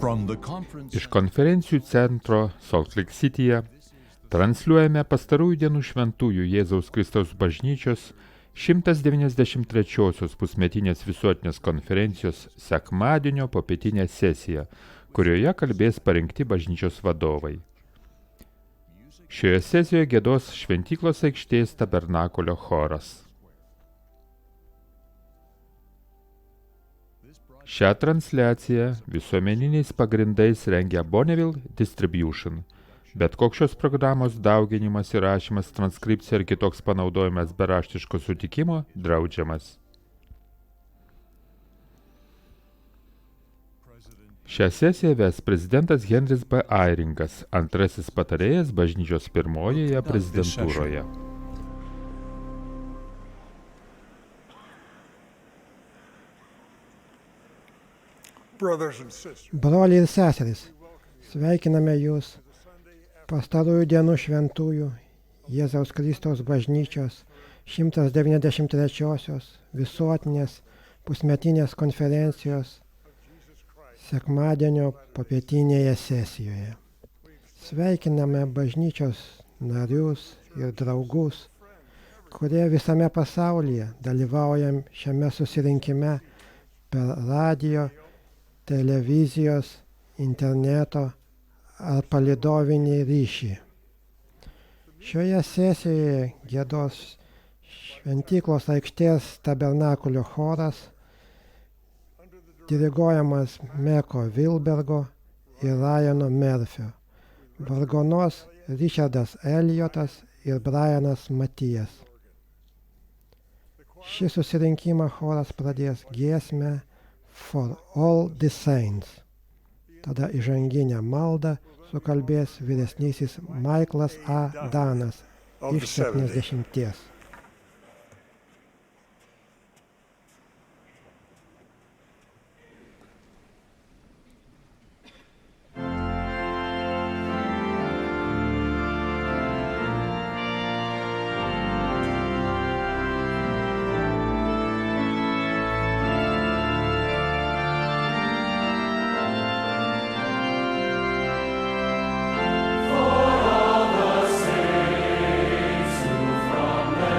Iš konferencijų centro Salt Lake Cityje transliuojame pastarųjų dienų šventųjų Jėzaus Kristaus bažnyčios 193-osios pusmetinės visuotinės konferencijos sekmadienio popietinę sesiją, kurioje kalbės parinkti bažnyčios vadovai. Šioje sesijoje giedos Šventyklos aikštės tabernakulio choras. Šią transliaciją visuomeniniais pagrindais rengia Bonneville Distribution, bet koks šios programos dauginimas, įrašymas, transkripcija ir kitoks panaudojimas be raštiško sutikimo draudžiamas. Šią sesiją ves prezidentas Henris B. Airingas, antrasis patarėjas bažnyčios pirmojoje prezidentūroje. Broliai ir seserys, sveikiname Jūs pastarųjų dienų šventųjų Jėzaus Kristaus bažnyčios 193-osios visuotinės pusmetinės konferencijos sekmadienio popietinėje sesijoje. Sveikiname bažnyčios narius ir draugus, kurie visame pasaulyje dalyvaujam šiame susirinkime per radijo, televizijos, interneto ar palydovinį ryšį. Šioje sesijoje giedos Šventyklos aikštės tabernakulio choras, diriguojamas Meko Vilbergo ir Ryano Murphio, vargonuos Richardas Eliotas ir Brianas Matijas. Šį susirinkimą choras pradės giesmę For All the Saints. Tada įžanginę maldą sukalbės vyresnysis Michaelas A. Danas iš 70. From the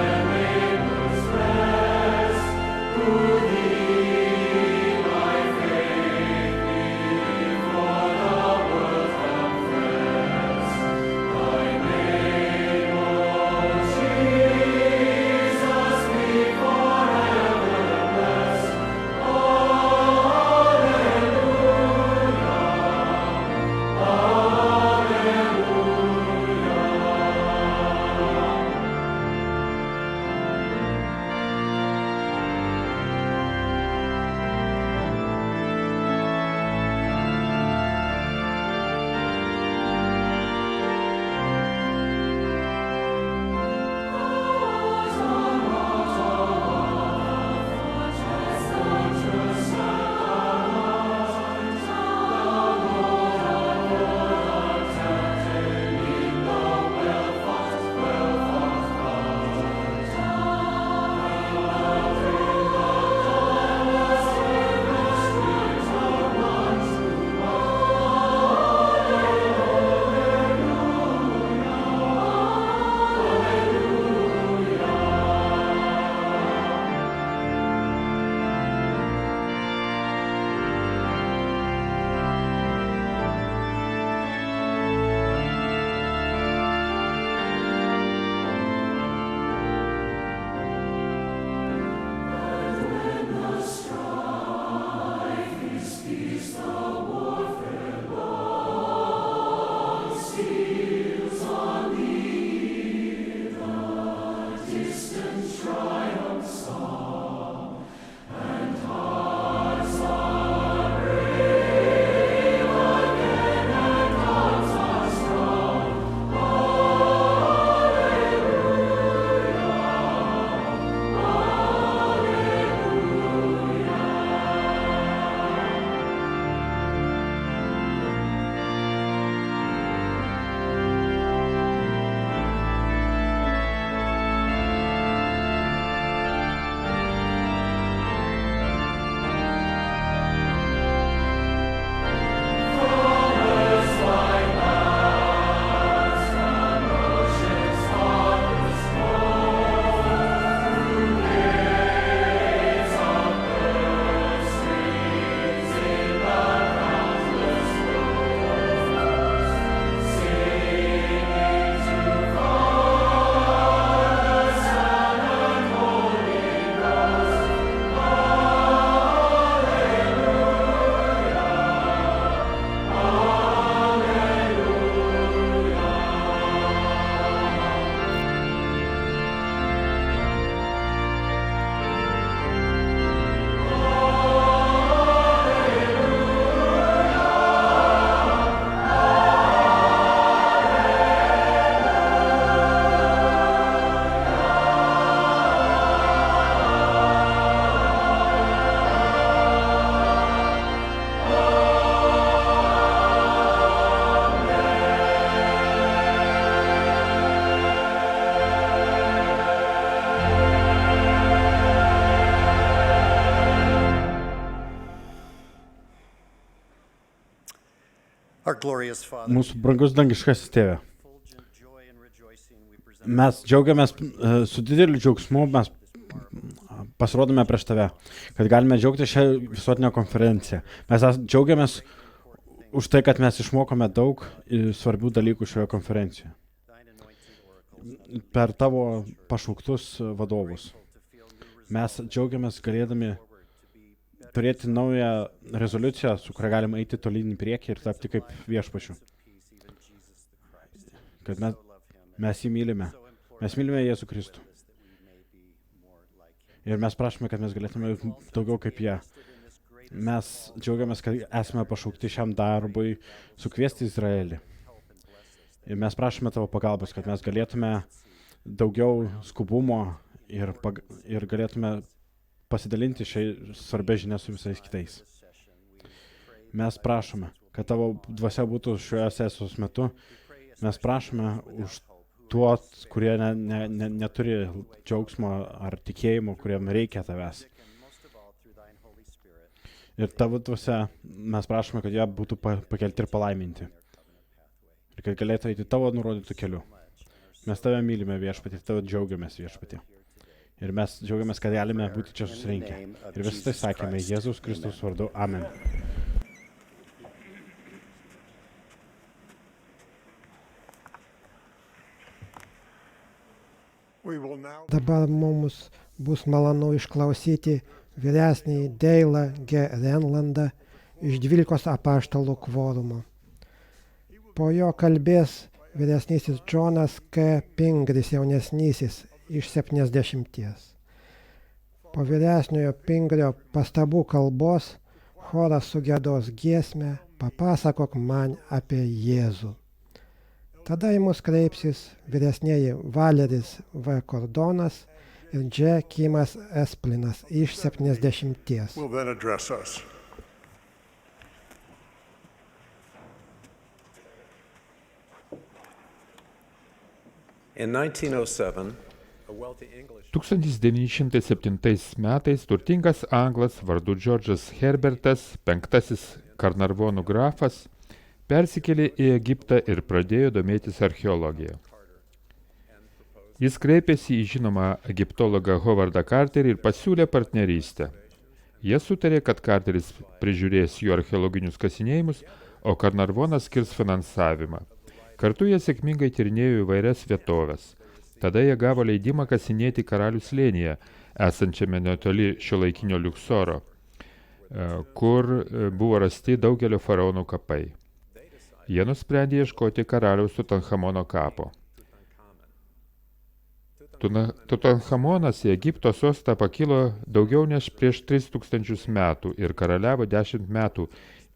Mūsų brangus dangiškasis tėve, mes džiaugiamės su dideliu džiaugsmu, mes pasirodome prieš tave, kad galime džiaugti šią visuotinę konferenciją. Mes džiaugiamės už tai, kad mes išmokome daug svarbių dalykų šioje konferencijoje. Per tavo pašauktus vadovus. Mes džiaugiamės galėdami turėti naują rezoliuciją, su kuria galime eiti tolyn į priekį ir tapti kaip viešpačiu. Kad mes jį mylime. Mes mylime Jėzų Kristų. Ir mes prašome, kad mes galėtume daugiau kaip jie. Mes džiaugiamės, kad esame pašaukti šiam darbui sukviesti Izraelį. Ir mes prašome tavo pagalbos, kad mes galėtume daugiau skubumo ir galėtume pasidalinti šiai svarbia žinia su visais kitais. Mes prašome, kad tavo dvasia būtų šioje sesijos metu. Mes prašome už tuos, kurie neturi džiaugsmo ar tikėjimo, kuriem reikia tavęs. Ir tavo dvasia, mes prašome, kad jie būtų pakelti ir palaiminti. Ir kad galėtų eiti tavo nurodytų keliu. Mes tave mylime viešpatį, tave džiaugiamės viešpatį. Ir mes džiaugiamės, kad galime būti čia susirinkę. Ir visą tai sakėme Jėzaus Kristaus vardu. Amen. Dabar mums bus malonu išklausyti vyresnįjį Deilą G. Renlandą iš 12 apaštalų kvorumo. Po jo kalbės vyresnysis Džonas K. Pingris jaunesnysis iš 70. Po vyresniojo Pingrio pastabų kalbos choras sugiedos giesmę Papasakok man apie Jėzų. Tada į mus kreipsis vyresnieji Valeris V. Kordonas ir Dž. Kimas Esplinas iš 70. Will then address us. In 1907, a wealthy English 1907 metais turtingas anglas vardu Džordžas Herbertas, penktasis Karnarvonų grafas, persikėlė į Egiptą ir pradėjo domėtis archeologiją. Jis kreipėsi į žinomą egiptologą Hovardą Carterį ir pasiūlė partnerystę. Jie sutarė, kad Carteris prižiūrės jų archeologinius kasinėjimus, o Karnarvonas skirs finansavimą. Kartu jie sėkmingai tyrinėjo įvairias vietovės. Tada jie gavo leidimą kasinėti Karalių slėnyje, esančiame netoli šiuolaikinio Liuksoro, kur buvo rasti daugelio faraonų kapai. Jie nusprendė ieškoti karaliaus Tutanchamono kapo. Tutanchamonas į Egipto sostą pakilo daugiau nei prieš 3000 metų ir karaliavo 10 metų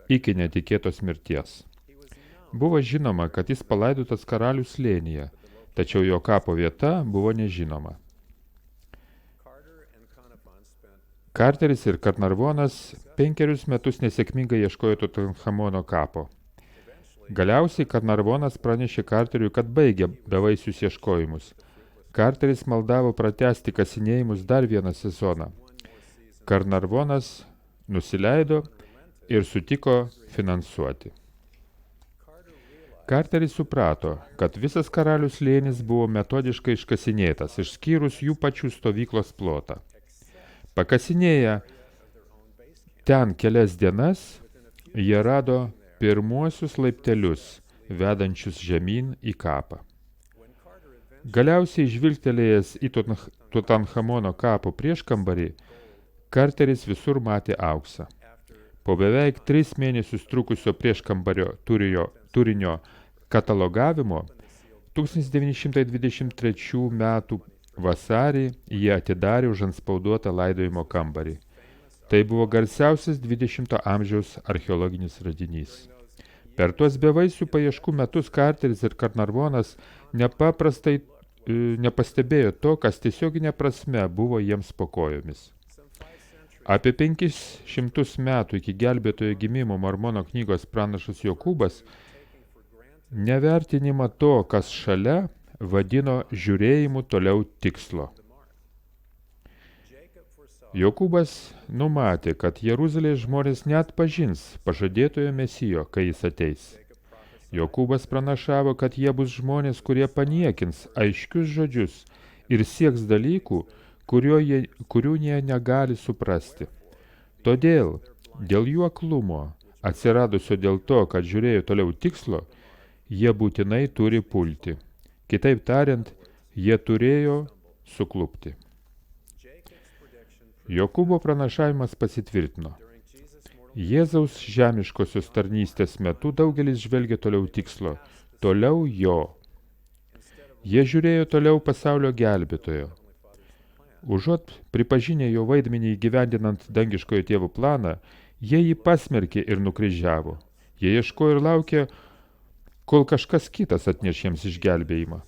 iki netikėtos mirties. Buvo žinoma, kad jis palaidotas Karalių slėnyje, tačiau jo kapo vieta buvo nežinoma. Carteris ir Karnarvonas 5 metus nesėkmingai ieškojo Tutanchamono kapo. Galiausiai Karnarvonas pranešė Carteriui, kad baigė bevaisius ieškojimus. Carteris maldavo pratęsti kasinėjimus dar vieną sezoną. Karnarvonas nusileido ir sutiko finansuoti. Carteris suprato, kad visas Karalių slėnis buvo metodiškai iškasinėtas, išskyrus jų pačių stovyklos plotą. Pakasinėję ten kelias dienas, jie rado pirmuosius laiptelius, vedančius žemyn į kapą. Galiausiai žvilgtelėjęs į Tutanchamono kapo prieškambarį, Carteris visur matė auksą. Po beveik 3 mėnesius trukusio prieškambario turinio katalogavimo 1923 metų vasarį jie atidarė užantspauduotą laidojimo kambarį. Tai buvo garsiausias 20 amžiaus archeologinis radinys. Per tuos bevaisių paieškų metus Carteris ir Karnarvonas nepaprastai nepastebėjo to, kas tiesioginė prasme buvo jiems po kojomis. Apie 500 metų iki gelbėtojo gimimo Mormono knygos pranašas Jokūbas nevertinimą to, kas šalia, vadino žiūrėjimu toliau tikslo. Jokūbas numatė, kad Jeruzalės žmonės neatpažins pažadėtojo Mesijo, kai jis ateis. Jokūbas pranašavo, kad jie bus žmonės, kurie paniekins aiškius žodžius ir sieks dalykų, kurių jie negali suprasti. Todėl, dėl jų aklumo, atsiradusio dėl to, kad žiūrėjo toliau tikslo, jie būtinai turi pulti. Kitaip tariant, jie turėjo suklupti. Jokūbo pranašavimas pasitvirtino. Jėzaus žemiškosios tarnystės metu daugelis žvelgė toliau tikslo, toliau jo. Jie žiūrėjo toliau pasaulio gelbėtojo. Užuot pripažinę jo vaidmenį įgyvendinant dangiškojo tėvo planą, jie jį pasmerkė ir nukryžiavo. Jie ieškojo ir laukė, kol kažkas kitas atneš jiems išgelbėjimą.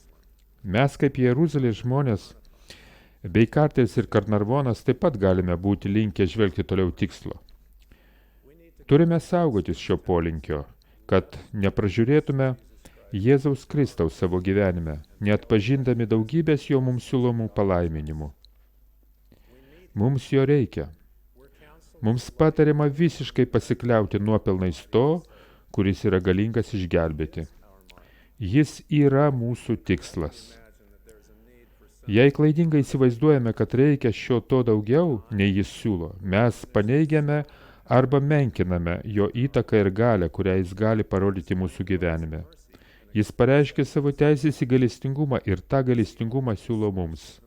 Mes kaip Jeruzalės žmonės, bei Karteris ir Karnarvonas taip pat galime būti linkę žvelgti toliau tikslo. Turime saugotis šio polinkio, kad nepražiūrėtume Jėzaus Kristaus savo gyvenime, neatpažindami daugybės jo mums siūlomų palaiminimų. Mums jo reikia. Mums patariama visiškai pasikliauti nuopelnais to, kuris yra galingas išgelbėti. Jis yra mūsų tikslas. Jei klaidingai įsivaizduojame, kad reikia šio to daugiau, nei jis siūlo, mes paneigiame arba menkiname jo įtaką ir galią, kurią jis gali parodyti mūsų gyvenime. Jis pareiškė savo teisės į gailestingumą ir tą gailestingumą siūlo mums.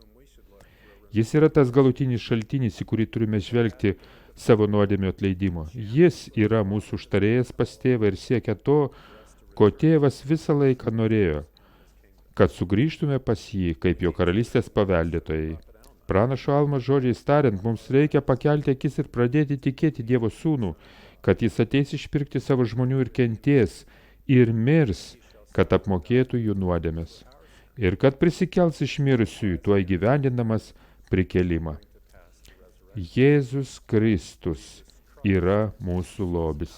Jis yra tas galutinis šaltinis, į kurį turime žvelgti savo nuodėmių atleidimo. Jis yra mūsų užtarėjas pas tėvą ir siekia to, ko tėvas visą laiką norėjo, kad sugrįžtume pas jį, kaip jo karalystės paveldėtojai. Pranašo Almos žodžiais tariant, mums reikia pakelti akis ir pradėti tikėti Dievo sūnų, kad jis ateis išpirkti savo žmonių ir kentės, ir mirs, kad apmokėtų jų nuodėmes, ir kad prisikels iš mirusiųjų, tuo įgyvendindamas prikėlimą. Jėzus Kristus yra mūsų lobis.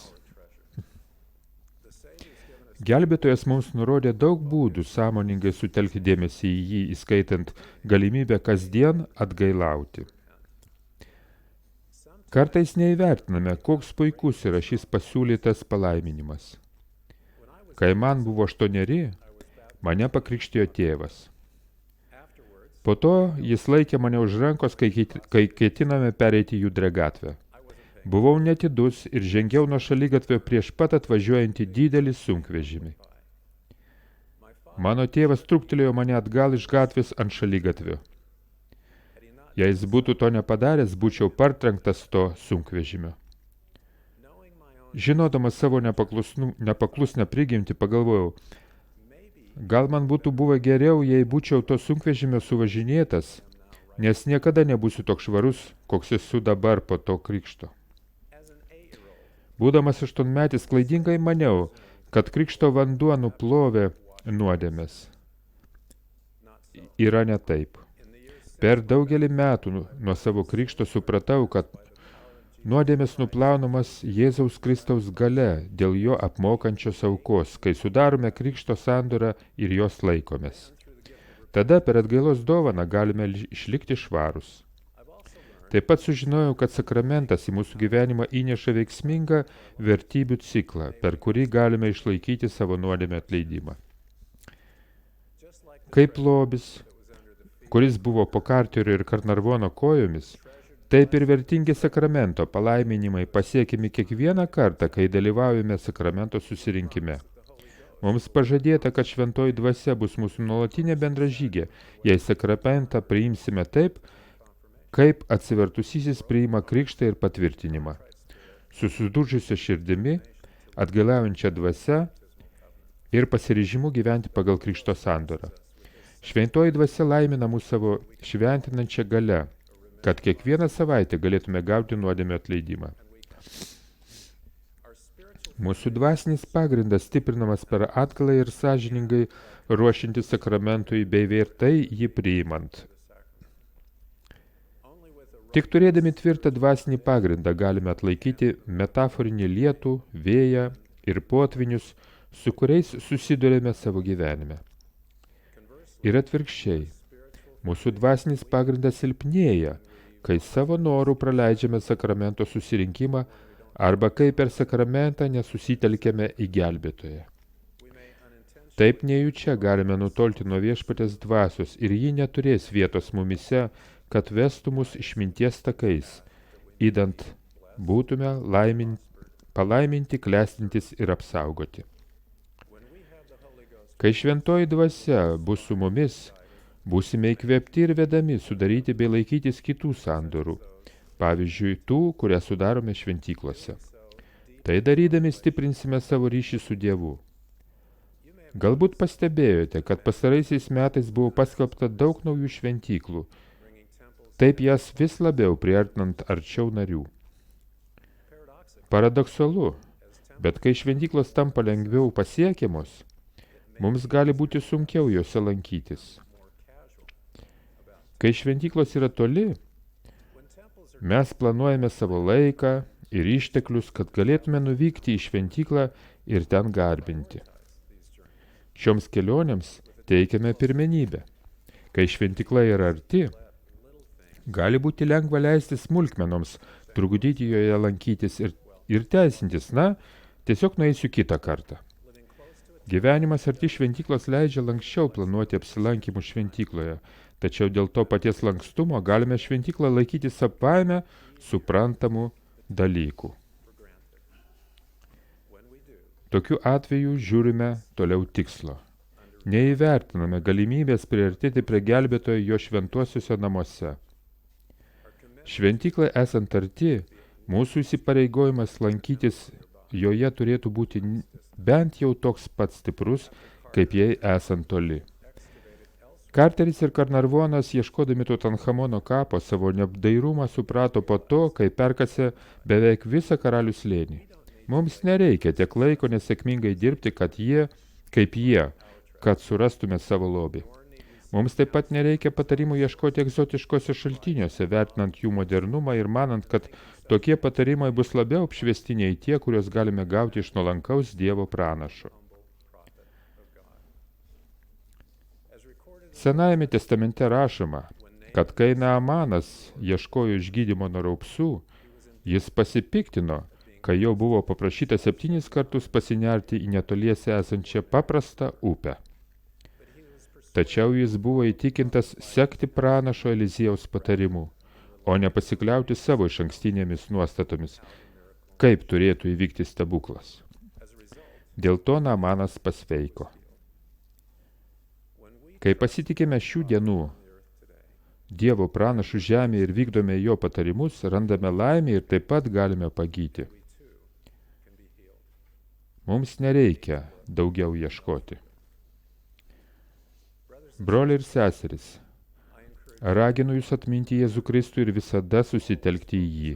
Gelbėtojas mums nurodė daug būdų sąmoningai sutelkti dėmesį į jį, įskaitant galimybę kasdien atgailauti. Kartais neįvertiname, koks puikus yra šis pasiūlytas palaiminimas. Kai man buvo 8, mane pakrikštijo tėvas. Po to jis laikė mane už rankos, kai ketiname pereiti Judrė gatvę. Buvau netidus ir žengiau nuo šaligatvio prieš pat atvažiuojantį didelį sunkvežimį. Mano tėvas truktelėjo mane atgal iš gatvės ant šaligatvio. Jei jis būtų to nepadaręs, būčiau partrenktas to sunkvežimio. Žinodamas savo nepaklusnę prigimtį, pagalvojau, gal man būtų buvę geriau, jei būčiau to sunkvežimio suvažinėtas, nes niekada nebūsiu toks švarus, koks esu dabar po to krikšto. Būdamas 8-metis klaidingai maniau, kad krikšto vanduo nuplovė nuodėmes. Yra ne taip. Per daugelį metų nuo savo krikšto supratau, kad nuodėmės nuplaunamas Jėzaus Kristaus galia dėl jo apmokančios aukos, kai sudarome krikšto sandorą ir jos laikomės. Tada per atgailos dovaną galime išlikti švarūs. Taip pat sužinojau, kad sakramentas į mūsų gyvenimą įneša veiksmingą vertybių ciklą, per kurį galime išlaikyti savo nuodėmę atleidimą. Kaip lobis, kuris buvo po Karterio ir Karnarvono kojomis, taip ir vertingi sakramento palaiminimai pasiekimi kiekvieną kartą, kai dalyvaujame sakramento susirinkime. Mums pažadėta, kad šventoji dvasia bus mūsų nuolatinė bendražygė, jei sakramentą priimsime taip, kaip atsivertusysis priima krikštą ir patvirtinimą. Susidūžusia širdimi, atgailaujančia dvasia ir pasiryžimu gyventi pagal krikšto sandorą. Šventoji dvasia laimina mūsų savo šventinančią galią, kad kiekvieną savaitę galėtume gauti nuodėmę atleidimą. Mūsų dvasinis pagrindas stiprinamas per atgailą ir sąžiningai ruošiantis sakramentui bei vertai jį priimant. Tik turėdami tvirtą dvasinį pagrindą galime atlaikyti metaforinį lietų, vėją ir potvinius, su kuriais susidurėme savo gyvenime. Ir atvirkščiai, mūsų dvasinis pagrindas silpnėja, kai savo norų praleidžiame sakramento susirinkimą arba kai per sakramentą nesusitelkiame į gelbėtoją. Taip nejučia galime nutolti nuo viešpaties dvasios ir ji neturės vietos mumise, kad vestų mus išminties takais, įdant būtume palaiminti, klestintis ir apsaugoti. Kai šventoji dvasia bus su mumis, būsime įkvėpti ir vedami sudaryti bei laikytis kitų sandorų, pavyzdžiui, tų, kurias sudarome šventyklose. Tai darydami stiprinsime savo ryšį su Dievu. Galbūt pastebėjote, kad pastaraisiais metais buvo paskelbta daug naujų šventyklų, taip jas vis labiau priartinant arčiau narių. Paradoksalu, bet kai šventyklos tampa lengviau pasiekiamos, mums gali būti sunkiau jose lankytis. Kai šventyklos yra toli, mes planuojame savo laiką ir išteklius, kad galėtume nuvykti į šventyklą ir ten garbinti. Šioms kelionėms teikiame pirmenybę. Kai šventykla yra arti, gali būti lengva leisti smulkmenoms, trukdyti joje lankytis ir teisintis, tiesiog nueisiu kitą kartą. Gyvenimas arti šventyklos leidžia lanksčiau planuoti apsilankymus šventykloje, tačiau dėl to paties lankstumo galime šventyklą laikyti savaime suprantamų dalykų. Tokiu atveju žiūrime toliau tikslo. Neįvertiname galimybės priartėti prie gelbėtojo jo šventuosiuose namuose. Šventyklai esant arti, mūsų įsipareigojimas lankytis joje turėtų būti bent jau toks pats stiprus, kaip jai esant toli. Karteris ir Karnarvonas, ieškodami Tutanchamono kapo, savo neapdairumą suprato po to, kai perkasė beveik visą karalių slėnį. Mums nereikia tiek laiko nesėkmingai dirbti, kad surastume savo lobį. Mums taip pat nereikia patarimų ieškoti egzotiškose šaltiniuose, vertinant jų modernumą ir manant, kad tokie patarimai bus labiau apšviesti nei tie, kuriuos galime gauti iš nuolankaus Dievo pranašo. Senajame testamente rašoma, kad kai Naamanas ieškojo išgydymo nuo raupsų, jis pasipiktino, kai jo buvo paprašyta 7 kartus pasinerti į netoliese esančią paprastą upę. Tačiau jis buvo įtikintas sekti pranašo Eliziejaus patarimu, o ne pasikliauti savo išankstinėmis nuostatomis, kaip turėtų įvykti stebuklas. Dėl to Naamanas pasveiko. Kai pasitikime šių dienų Dievo pranašų žemėje ir vykdome jo patarimus, randame laimę ir taip pat galime pagyti. Mums nereikia daugiau ieškoti. Broliai ir seserys, raginu jūs atminti Jėzų Kristų ir visada susitelkti į jį.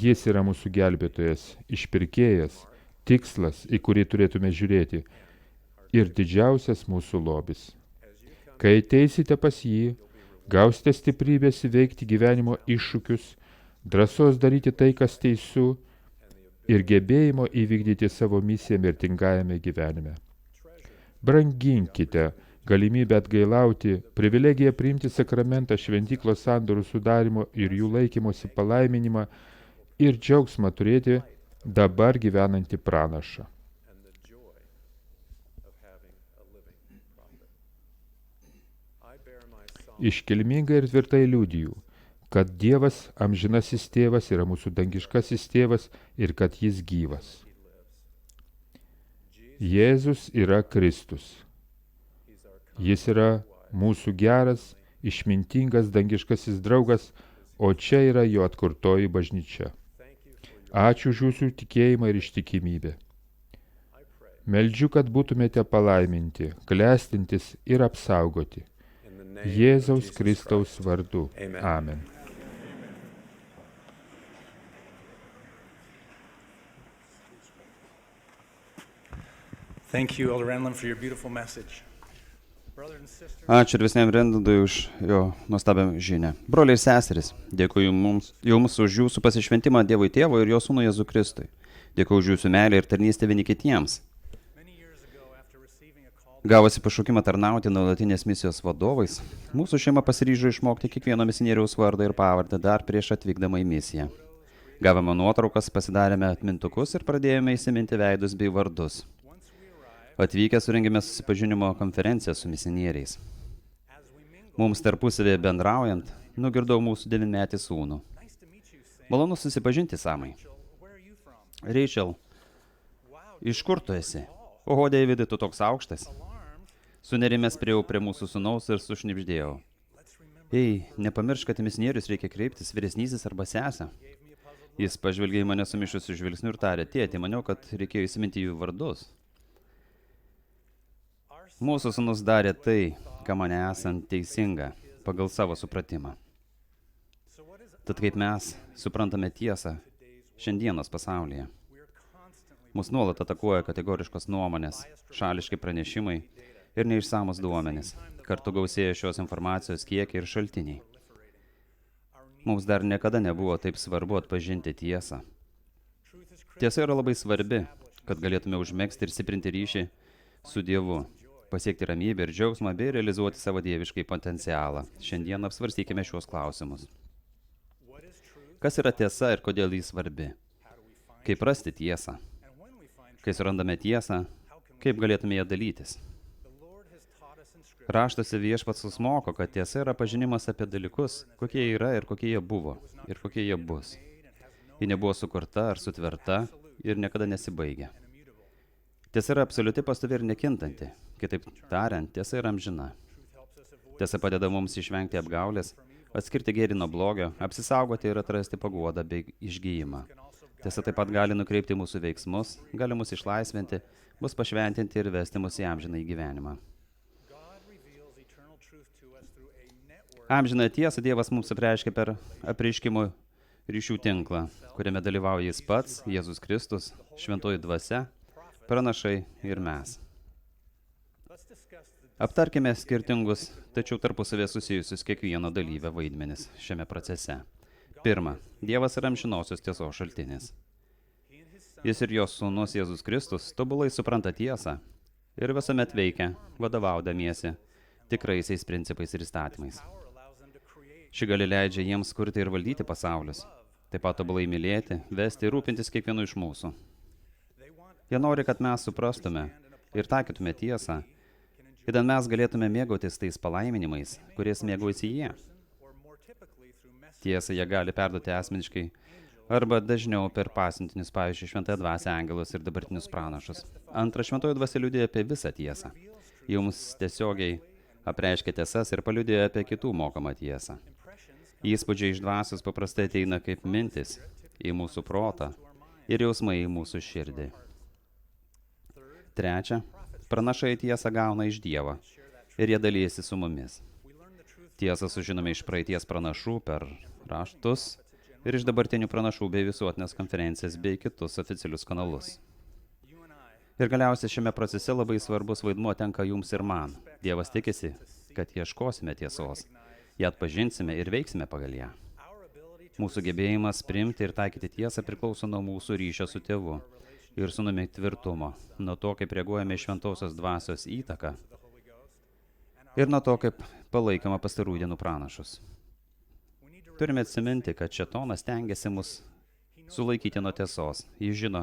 Jis yra mūsų gelbėtojas, išpirkėjas, tikslas, į kurį turėtume žiūrėti, ir didžiausias mūsų lobis. Kai ateisite pas jį, gausite stiprybės įveikti gyvenimo iššūkius, drąsos daryti tai, kas teisu, ir gebėjimo įvykdyti savo misiją mirtingajame gyvenime. Branginkite galimybę atgailauti, privilegiją priimti sakramentą, šventyklos sandorų sudarimo ir jų laikymosi palaiminimą ir džiaugsmą turėti dabar gyvenantį pranašą. Iškilmingai ir tvirtai liudiju, kad Dievas, amžinasis tėvas, yra mūsų dangiškasis tėvas ir kad jis gyvas. Jėzus yra Kristus. Jis yra mūsų geras, išmintingas dangiškasis draugas, o čia yra jo atkurtoji bažnyčia. Ačiū už jūsų tikėjimą ir ištikimybę. Meldžiu, kad būtumėte palaiminti, klestintis ir apsaugoti. Jėzaus Kristaus vardu. Amen. Thank you, Elder Renlund, for your beautiful message. Ačiū ir visiems Rendlandui už jo nuostabią žinią. Broliai ir seserys, dėkui jums už jūsų pasišventimą Dievui Tėvui ir jo sūnui Jėzui Kristui. Dėkui už jūsų meilę ir tarnystę vieni kitiems. Gavusi pašaukimą tarnauti nuolatinės misijos vadovais, mūsų šeima pasiryžo išmokti kiekvieno misionieriaus vardą ir pavardę dar prieš atvykdama į misiją. Gavome nuotraukas, pasidarėme atmintukus ir pradėjome įsiminti veidus bei vardus. Atvykę surengėme susipažinimo konferenciją su misionieriais. Mums tarpusavėje bendraujant, nugirdau mūsų 9-metį sūnų. Malonu susipažinti, Samai. Rachel, iš kur tu esi? Oho, Davidai, tu toks aukštas. Sunerimęs priejau prie mūsų sūnaus ir sušnibždėjau. Ei, nepamiršk, kad į misionierius reikia kreiptis, vyresnysis arba sesę. Jis pažvelgė į mane sumišusiu žvilgsniu ir tarė, tėti, maniau, kad reikėjo įsiminti jų vardus. Mūsų sūnus darė tai, ką mane esant teisinga, pagal savo supratimą. Tad kaip mes suprantame tiesą šiandienos pasaulyje. Mus nuolat atakuoja kategoriškos nuomonės, šališki pranešimai ir neišsamus duomenys. Kartu gausėja šios informacijos kiekiai ir šaltiniai. Mums dar niekada nebuvo taip svarbu atpažinti tiesą. Tiesa yra labai svarbi, kad galėtume užmegzti ir stiprinti ryšį su Dievu, pasiekti ramybę ir džiaugsmą bei realizuoti savo dieviškai potencialą. Šiandien apsvarstykime šios klausimus. Kas yra tiesa ir kodėl jį svarbi? Kaip rasti tiesą? Kai surandame tiesą, kaip galėtume ją dalytis? Raštuose Viešpats mus moko, kad tiesa yra pažinimas apie dalykus, kokie yra ir kokie jie buvo, ir kokie jie bus. Ji nebuvo sukurta ar sutverta ir niekada nesibaigia. Tiesa yra absoliuti, pastovi ir nekintanti. Kitaip tariant, tiesa yra amžina. Tiesa padeda mums išvengti apgaulės, atskirti gėrį nuo blogio, apsisaugoti ir atrasti paguodą bei išgijimą. Tiesa taip pat gali nukreipti mūsų veiksmus, gali mus išlaisvinti, mus pašventinti ir vesti mus į amžiną gyvenimą. Amžiną tiesą Dievas mums apreiškia per apreiškimo ryšių tinklą, kuriame dalyvauja Jis pats, Jėzus Kristus, Šventoji Dvasia, pranašai ir mes. Aptarkime skirtingus, tačiau tarpusavėje susijusius kiekvieno dalyvio vaidmenis šiame procese. Pirma, Dievas yra amžinosios tiesos šaltinis. Jis ir jos sūnus Jėzus Kristus tobulai supranta tiesą ir visuomet veikia, vadovaudamiesi tikraisiais principais ir įstatymais. Ši gali leidžia jiems kurti ir valdyti pasaulius, taip pat tobulai mylėti, vesti ir rūpintis kiekvienu iš mūsų. Jie nori, kad mes suprastume ir taikytume tiesą, kad mes galėtume mėgautis tais palaiminimais, kuriais mėgaujasi jie. Tiesą jie gali perduoti asmeniškai arba dažniau per pasiuntinius, pavyzdžiui, Šventąją Dvasią, angelus ir dabartinius pranašus. Antra, Šventoji Dvasia liudija apie visą tiesą. Jums tiesiogiai apreiškia tiesas ir paliudija apie kitų mokamą tiesą. Įspūdžiai iš dvasios paprastai ateina kaip mintis į mūsų protą ir jausmai į mūsų širdį. Trečia, pranašai tiesą gauna iš Dievo ir jie dalyjasi su mumis. Tiesą sužinome iš praeities pranašų per raštus ir iš dabartinių pranašų bei visuotinės konferencijas bei kitus oficialius kanalus. Ir galiausiai šiame procese labai svarbus vaidmuo tenka jums ir man. Dievas tikisi, kad ieškosime tiesos, ją atpažinsime ir veiksime pagal ją. Mūsų gebėjimas priimti ir taikyti tiesą priklauso nuo mūsų ryšio su Tėvu ir sūnumi tvirtumo, nuo to, kaip reaguojame į Šventosios Dvasios įtaką ir nuo to, kaip palaikoma pastarųjų dienų pranašus. Turime atsiminti, kad šėtonas stengiasi mus sulaikyti nuo tiesos. Jis žino,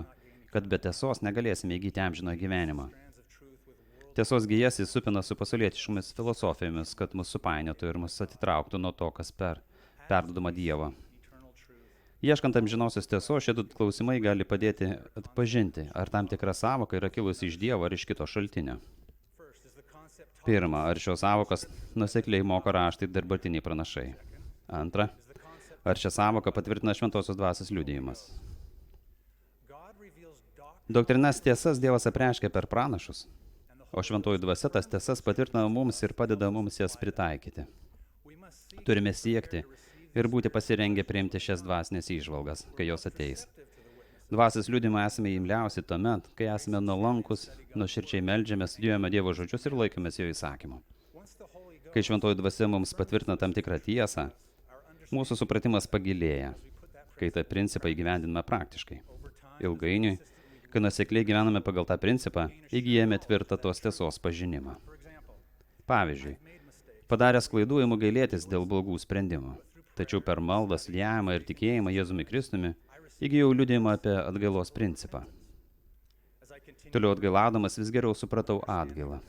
kad be tiesos negalėsime įgyti amžino gyvenimą. Tiesos gijas jis supina su pasaulietiškomis filosofijomis, kad mus supainiotų ir mus atitrauktų nuo to, kas perduodama Dievo. Ieškant amžinosios tiesos, šie du klausimai gali padėti atpažinti, ar tam tikra sąvoka yra kilusi iš Dievo ar iš kito šaltinio. Pirma, ar šios sąvokos nuosekliai moko raštai dabartiniai pranašai. Antra, ar šią sąvoką patvirtina Šventosios Dvasios liudijimas. Doktrinas tiesas Dievas apreiškia per pranašus, o Šventoji Dvasia tas tiesas patvirtina mums ir padeda mums jas pritaikyti. Turime siekti ir būti pasirengę priimti šias dvasinės įžvalgas, kai jos ateis. Dvasios liudijimą esame imliausi tuomet, kai esame nuolankus, nuoširdžiai meldžiame, studijuojame Dievo žodžius ir laikomės jo įsakymų. Kai Šventoji Dvasia mums patvirtina tam tikrą tiesą, mūsų supratimas pagilėja, kai tą principą įgyvendiname praktiškai. Ilgainiui, kai nuosekliai gyvename pagal tą principą, įgyjame tvirtą tos tiesos pažinimą. Pavyzdžiui, padaręs klaidų imu gailėtis dėl blogų sprendimų, tačiau per maldą, studijavimą ir tikėjimą Jėzumi Kristumi įgijau liudijimą apie atgailos principą. Toliau atgailaudamas vis geriau supratau atgailą.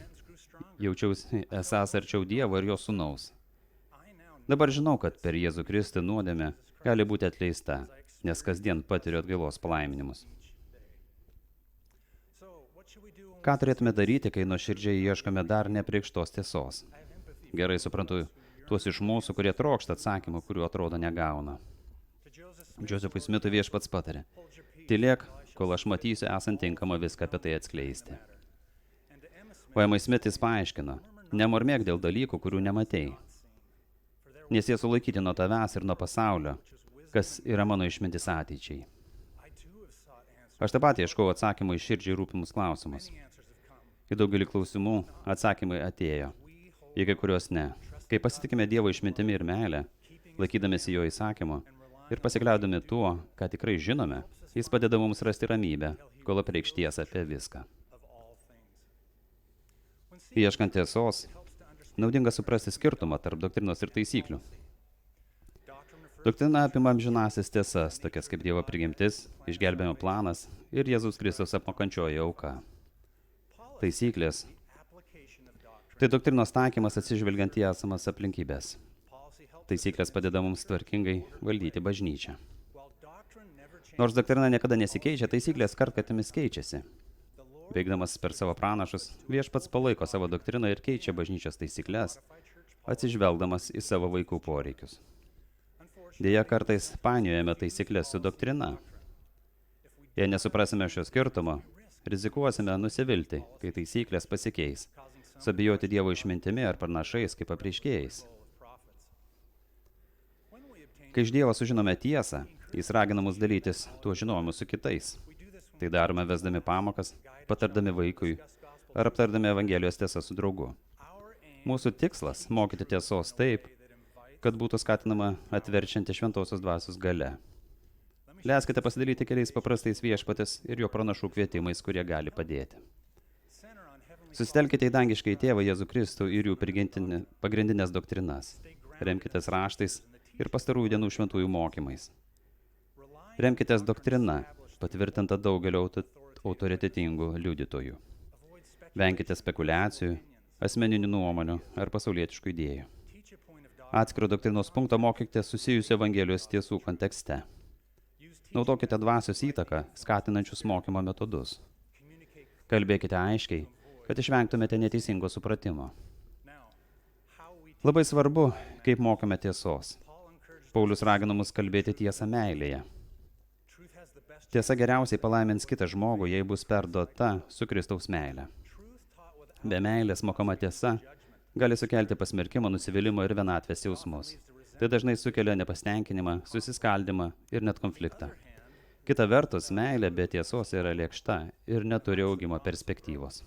Jaučiausi esąs arčiau Dievo ir jo sūnaus. Dabar žinau, kad per Jėzų Kristų nuodėmė gali būti atleista, nes kasdien patiriu atgailos palaiminimus. Ką turėtume daryti, kai nuoširdžiai ieškome dar nepriekštos tiesos? Gerai suprantu tuos iš mūsų, kurie trokšta atsakymų, kurių atrodo negauna. Džozefui Smitui Viešpats patarė: tylėk, kol aš matysiu esant tinkama viską apie tai atskleisti. O Emai Smithis paaiškino: nemurmėk dėl dalykų, kurių nematei, nes jie sulaikyti nuo tavęs ir nuo pasaulio, kas yra mano išmintis ateičiai. Aš taip pat ieškau atsakymų į širdžiai rūpimus klausimus. Į daugelį klausimų atsakymai atėjo, į kai kuriuos ne. Kai pasitikime Dievo išmintimi ir meilę, laikydamėsi jo įsakymo ir pasikliaudami tuo, ką tikrai žinome, jis padeda mums rasti ramybę, kol apreikš tiesą apie viską. Ieškant tiesos, naudinga suprasti skirtumą tarp doktrinos ir taisyklių. Doktrina apima amžinąsias tiesas, tokias kaip Dievo prigimtis, išgelbėjimo planas ir Jėzaus Kristaus apmokančioji auka. Taisyklės – tai doktrinos taikymas atsižvelgiant į esamas aplinkybės. Taisyklės padeda mums tvarkingai valdyti bažnyčią. Nors doktrina niekada nesikeičia, taisyklės kartkartėmis keičiasi. Veikdamas per savo pranašus, Viešpats palaiko savo doktriną ir keičia bažnyčios taisyklės, atsižvelgdamas į savo vaikų poreikius. Deja, kartais painiojame taisyklės su doktrina. Jei nesuprasime šio skirtumo, rizikuosime nusivilti, kai taisyklės pasikeis, suabejoti Dievo išmintimi ar pranašais kaip apreiškėjais. Kai iš Dievo sužinome tiesą, jis ragina mus dalytis tuo žinojimu su kitais. Tai darome vesdami pamokas, patardami vaikui ar aptardami Evangelijos tiesą su draugu. Mūsų tikslas – mokyti tiesos taip, kad būtų skatinama atverčianti šventosios dvasios galia. Leiskite pasidalyti keliais paprastais Viešpatės ir jo pranašų kvietimais, kurie gali padėti. Susitelkite į dangišką Tėvą Jėzų Kristų ir jų pagrindinės doktrinas. Remkitės raštais ir pastarųjų dienų šventųjų mokymais. Remkitės doktrina, patvirtinta daugelio autoritetingų liudytojų. Venkite spekulacijų, asmeninių nuomonių ar pasaulietiškų idėjų. Atskiro doktrinos punkto mokykite susijusių Evangelijos tiesų kontekste. Naudokite dvasios įtaką, skatinančius mokymo metodus. Kalbėkite aiškiai, kad išvengtumėte neteisingo supratimo. Labai svarbu, kaip mokome tiesos. Paulius ragina mus kalbėti tiesą meilėje. Tiesa geriausiai palaimins kitą žmogų, jei bus perduota su Kristaus meile. Be meilės mokama tiesa gali sukelti pasmerkimą, nusivylimą ir vienatvės jausmus. Tai dažnai sukelia nepasitenkinimą, susiskaldymą ir net konfliktą. Kita vertus, meilė be tiesos yra lėkšta ir neturi augimo perspektyvos.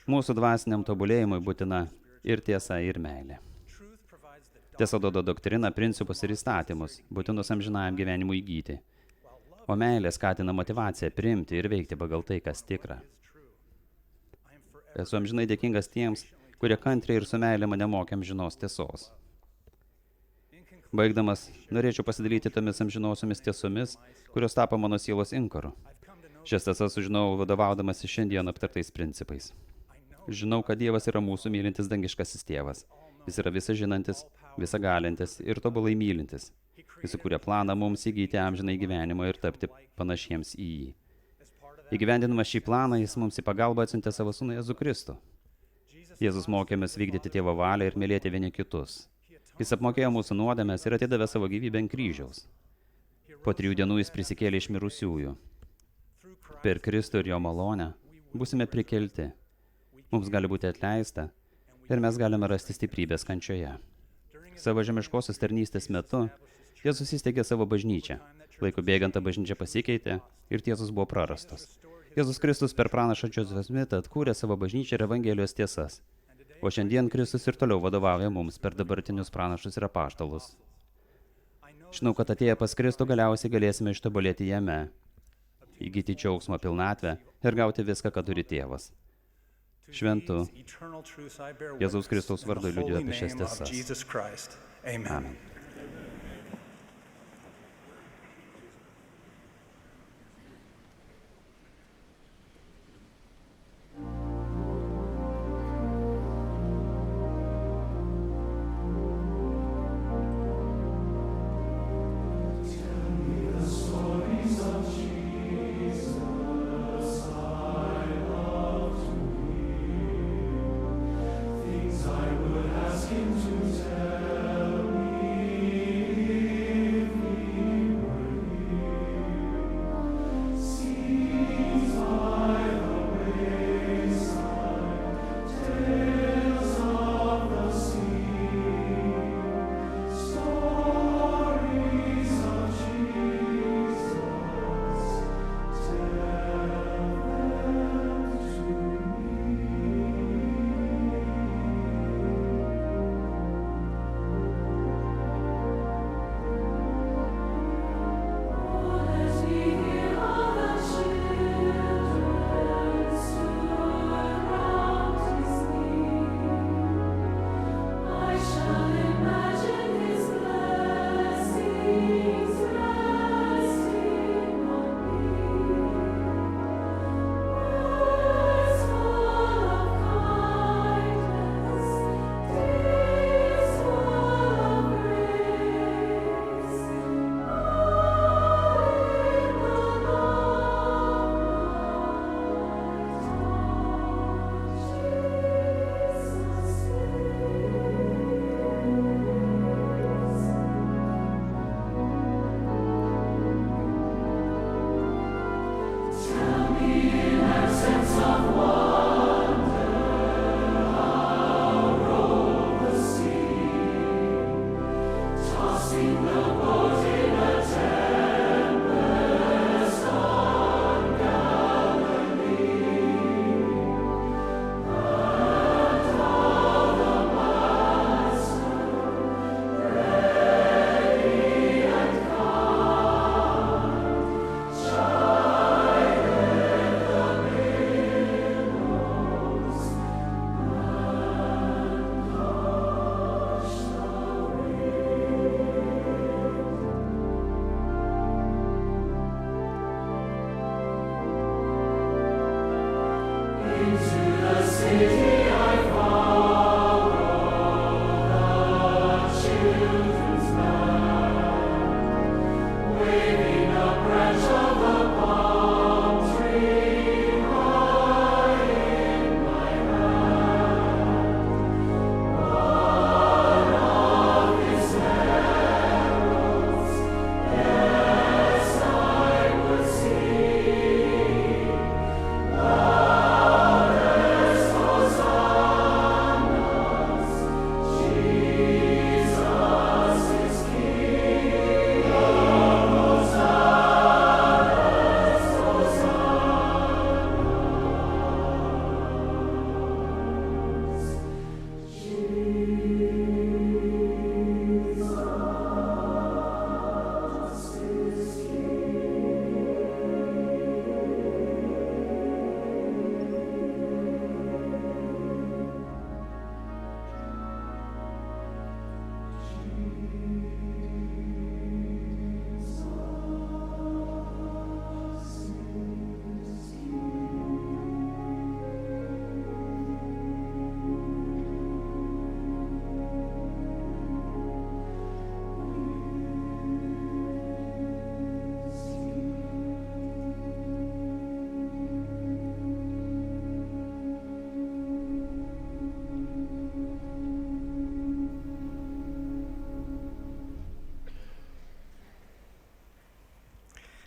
Mūsų dvasiniam tobulėjimui būtina ir tiesa, ir meilė. Tiesa duoda doktriną, principus ir įstatymus, būtinus amžinajam gyvenimui įgyti. O meilė skatina motyvaciją priimti ir veikti pagal tai, kas tikra. Esu amžinai dėkingas tiems, kurie kantriai ir su meilė mane mokė amžinos tiesos. Baigdamas, norėčiau pasidalyti tomis amžinosiomis tiesomis, kurios tapo mano sielos inkaru. Šias tiesas sužinojau vadovaudamas šiandien aptartais principais. Žinau, kad Dievas yra mūsų mylintis dangiškasis tėvas. Jis yra visa žinantis, visa galintis ir tobulai mylintis. Jis sukūrė planą mums įgyti amžinai gyvenimą ir tapti panašiems į jį. Įgyvendinamas šį planą, jis mums į pagalbą atsiuntė savo sūnų Jėzų Kristų. Jėzus mokė mus vykdyti Tėvo valią ir mylėti vieni kitus. Jis apmokėjo mūsų nuodėmes ir atidavė savo gyvybę ant kryžiaus. Po 3 dienų jis prisikėlė iš mirusiųjų. Per Kristų ir jo malonę būsime prikelti. Mums gali būti atleista ir mes galime rasti stiprybės kančioje. Savo žemiškosios tarnystės metu Jėzus įsteigė savo bažnyčią. Laiku bėgant ta bažnyčia pasikeitė ir tiesos buvo prarastos. Jėzus Kristus per pranašą Joseph Smithą atkūrė savo bažnyčią ir Evangelijos tiesas. O šiandien Kristus ir toliau vadovauja mums per dabartinius pranašus ir apaštalus. Žinau, kad atėję pas Kristų galiausiai galėsime ištobulėti jame, įgyti džiaugsmo pilnatvę ir gauti viską, ką turi tėvas. Šventu Jėzaus Kristaus vardu liudijo apie šias tiesas. Amen.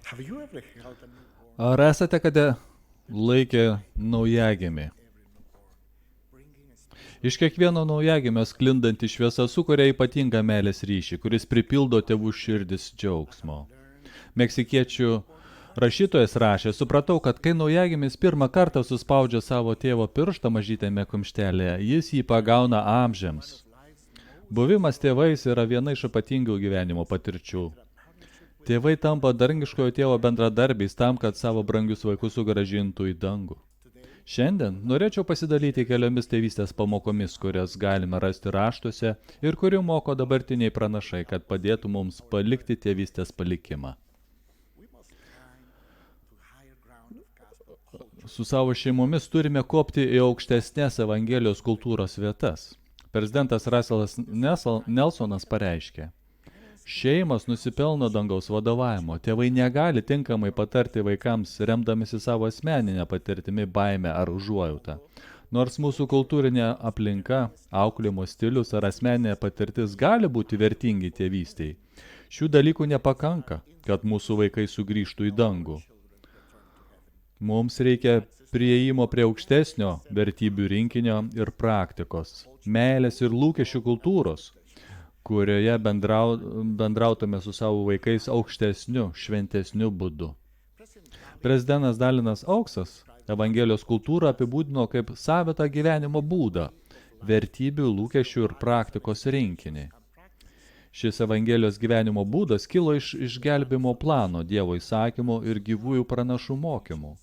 Have you ever held a newborn? Ar esate kada laikę naujagimį? Iš kiekvieno naujagimio sklindanti šviesa sukuria ypatingą meilės ryšį, kuris pripildo tėvų širdis džiaugsmo. Meksikiečių rašytojas rašė, supratau, kad kai naujagimis pirmą kartą suspaudžia savo tėvo pirštą mažytėme kumštelėje, jis jį pagauna amžiams. Buvimas tėvais yra viena iš ypatingų gyvenimo patirčių. Tėvai tampa dangiškojo tėvo bendradarbiais tam, kad savo brangius vaikus sugrąžintų į dangų. Šiandien norėčiau pasidalyti keliomis tėvystės pamokomis, kurias galime rasti raštuose ir kurių moko dabartiniai pranašai, kad padėtų mums palikti tėvystės palikimą. Su savo šeimomis turime kopti į aukštesnės Evangelijos kultūros vietas. Prezidentas Russellas Nelsonas pareiškė, šeimos nusipelno dangaus vadovavimo. Tėvai negali tinkamai patarti vaikams, remdamisi savo asmeninę patirtimi, baimę ar užuojautą. Nors mūsų kultūrinė aplinka, auklėjimo stilius ar asmeninė patirtis gali būti vertingi tėvystei, šių dalykų nepakanka, kad mūsų vaikai sugrįžtų į dangų. Mums reikia prieimo prie aukštesnio vertybių rinkinio ir praktikos, meilės ir lūkesčių kultūros, kurioje bendrautume su savo vaikais aukštesniu, šventesniu būdu. Prezidentas Dalinas Auksas Evangelijos kultūrą apibūdino kaip savitą gyvenimo būdą, vertybių, lūkesčių ir praktikos rinkinį. Šis Evangelijos gyvenimo būdas kilo iš išgelbimo plano, Dievo įsakymų ir gyvųjų pranašų mokymų.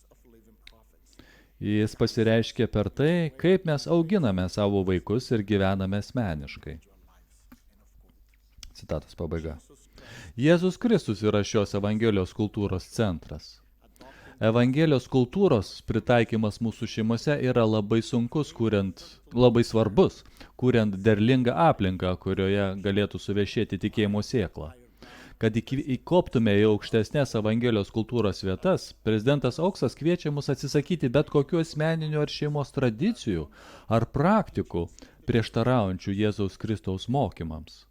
Jis pasireiškia per tai, kaip mes auginame savo vaikus ir gyvename asmeniškai. Citatos pabaiga. Jėzus Kristus yra šios Evangelijos kultūros centras. Evangelijos kultūros pritaikymas mūsų šeimose yra labai svarbus, kuriant derlingą aplinką, kurioje galėtų suvešėti tikėjimo sėklą. Kad įkoptume į aukštesnės Evangelijos kultūros vietas, prezidentas Auksas kviečia mus atsisakyti bet kokių asmeninių ar šeimos tradicijų ar praktikų prieštaraujančių Jėzaus Kristaus mokymams.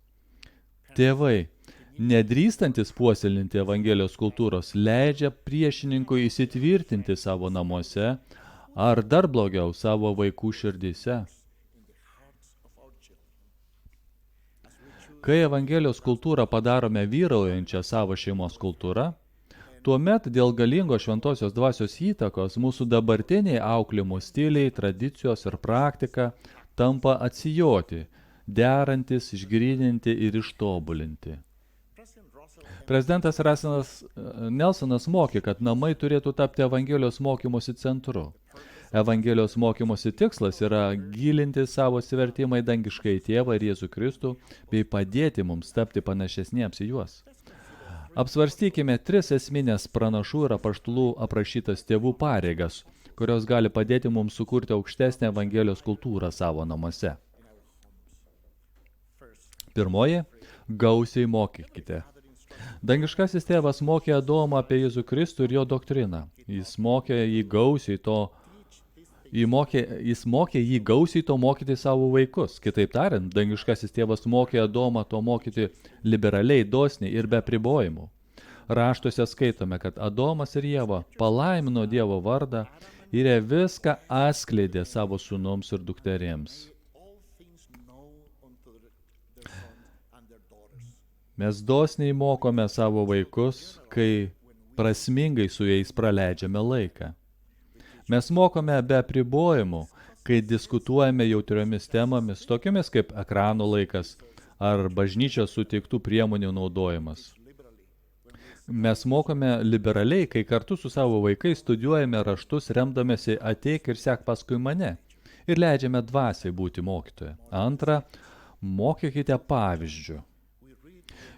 Tėvai, nedrįstantis puoselinti Evangelijos kultūros, leidžia priešininkui įsitvirtinti savo namuose ar dar blogiau savo vaikų širdyse. Kai Evangelijos kultūrą padarome vyraujančią savo šeimos kultūrą, tuomet dėl galingo šventosios dvasios įtakos mūsų dabartiniai auklėjimo stiliai, tradicijos ir praktika tampa atsijoti, derantis, išgryninti ir ištobulinti. Prezidentas Russellas Nelsonas mokė, kad namai turėtų tapti Evangelijos mokymosi centru. Evangelijos mokymosi tikslas yra gilinti savo atsivertimą į dangišką tėvą ir Jėzų Kristų, bei padėti mums tapti panašesniems į juos. Apsvarstykime 3 esminės pranašų ir apaštalų aprašytas tėvų pareigas, kurios gali padėti mums sukurti aukštesnę Evangelijos kultūrą savo namuose. Pirmoji, gausiai mokykite. Dangiškasis tėvas mokė Adomą apie Jėzų Kristų ir jo doktriną. Jis mokė jį gausiai to mokyti savo vaikus. Kitaip tariant, dangiškasis tėvas mokė Adomą to mokyti liberaliai, dosniai ir be apribojimų. Raštuose skaitome, kad Adomas ir Ieva palaimino Dievo vardą ir jie viską atskleidė savo sūnums ir dukterėms. Mes dosniai mokome savo vaikus, kai prasmingai su jais praleidžiame laiką. Mes mokome be apribojimų, kai diskutuojame jautriomis temomis, tokiamis kaip ekrano laikas ar bažnyčios suteiktų priemonių naudojimas. Mes mokome liberaliai, kai kartu su savo vaikais studijuojame raštus, remdamėsi ateik ir sek paskui mane ir leidžiame dvasiai būti mokytoje. Antra, mokykite pavyzdžių.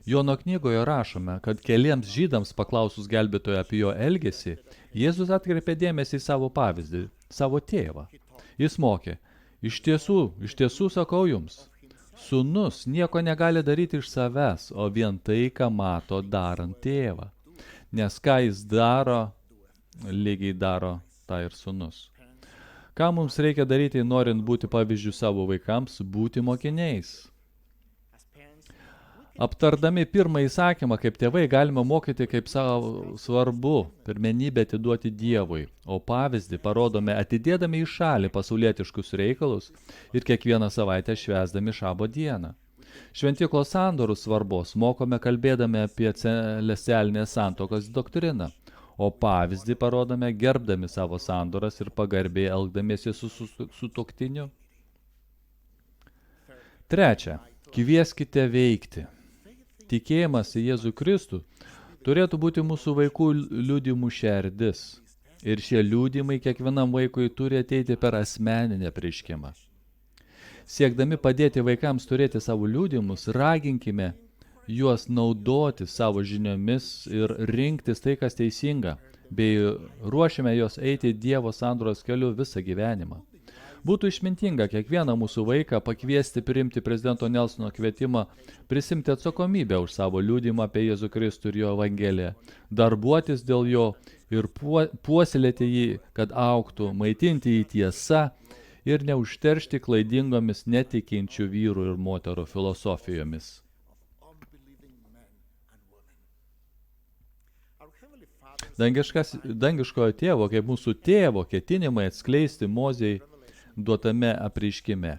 Jono knygoje rašome, kad keliems žydams paklausus gelbėtojo apie jo elgesį, Jėzus atkreipė dėmesį į savo pavyzdį, savo tėvą. Jis mokė, iš tiesų sakau jums, sūnus nieko negali daryti iš savęs, o vien tai, ką mato darant tėvą. Nes ką jis daro, lygiai daro tą ir sūnus. Ką mums reikia daryti, norint būti pavyzdžių savo vaikams, būti mokiniais. Aptardami pirmą įsakymą, kaip tėvai, galime mokyti, kaip savo svarbu pirmenybę atiduoti Dievui, o pavyzdį parodome atidėdami į šalį pasaulietiškus reikalus ir kiekvieną savaitę švęsdami šabo dieną. Šventyklos sandorų svarbos mokome kalbėdami apie celestialinės santuokos doktriną, o pavyzdį parodome gerbdami savo sandoras ir pagarbiai elgdamiesi su sutuoktiniu. Trečia, kvieskite veikti. Tikėjimas į Jėzų Kristų turėtų būti mūsų vaikų liudymų šerdis. Ir šie liudymai kiekvienam vaikui turi ateiti per asmeninę apreiškimą. Siekdami padėti vaikams turėti savo liudymus, raginkime juos naudoti savo žiniomis ir rinktis tai, kas teisinga, bei ruošime juos eiti Dievo sandoros keliu visą gyvenimą. Būtų išmintinga kiekvieną mūsų vaiką pakviesti priimti prezidento Nelsono kvietimą, prisimti atsakomybę už savo liudymą apie Jėzų Kristų ir jo evangeliją, darbuotis dėl jo ir puoselėti jį, kad augtų, maitinti jį tiesa ir neužteršti klaidingomis netikinčių vyrų ir moterų filosofijomis. Dangiškojo tėvo, kaip mūsų tėvo ketinimai atskleisti Mozei duotame apreiškime.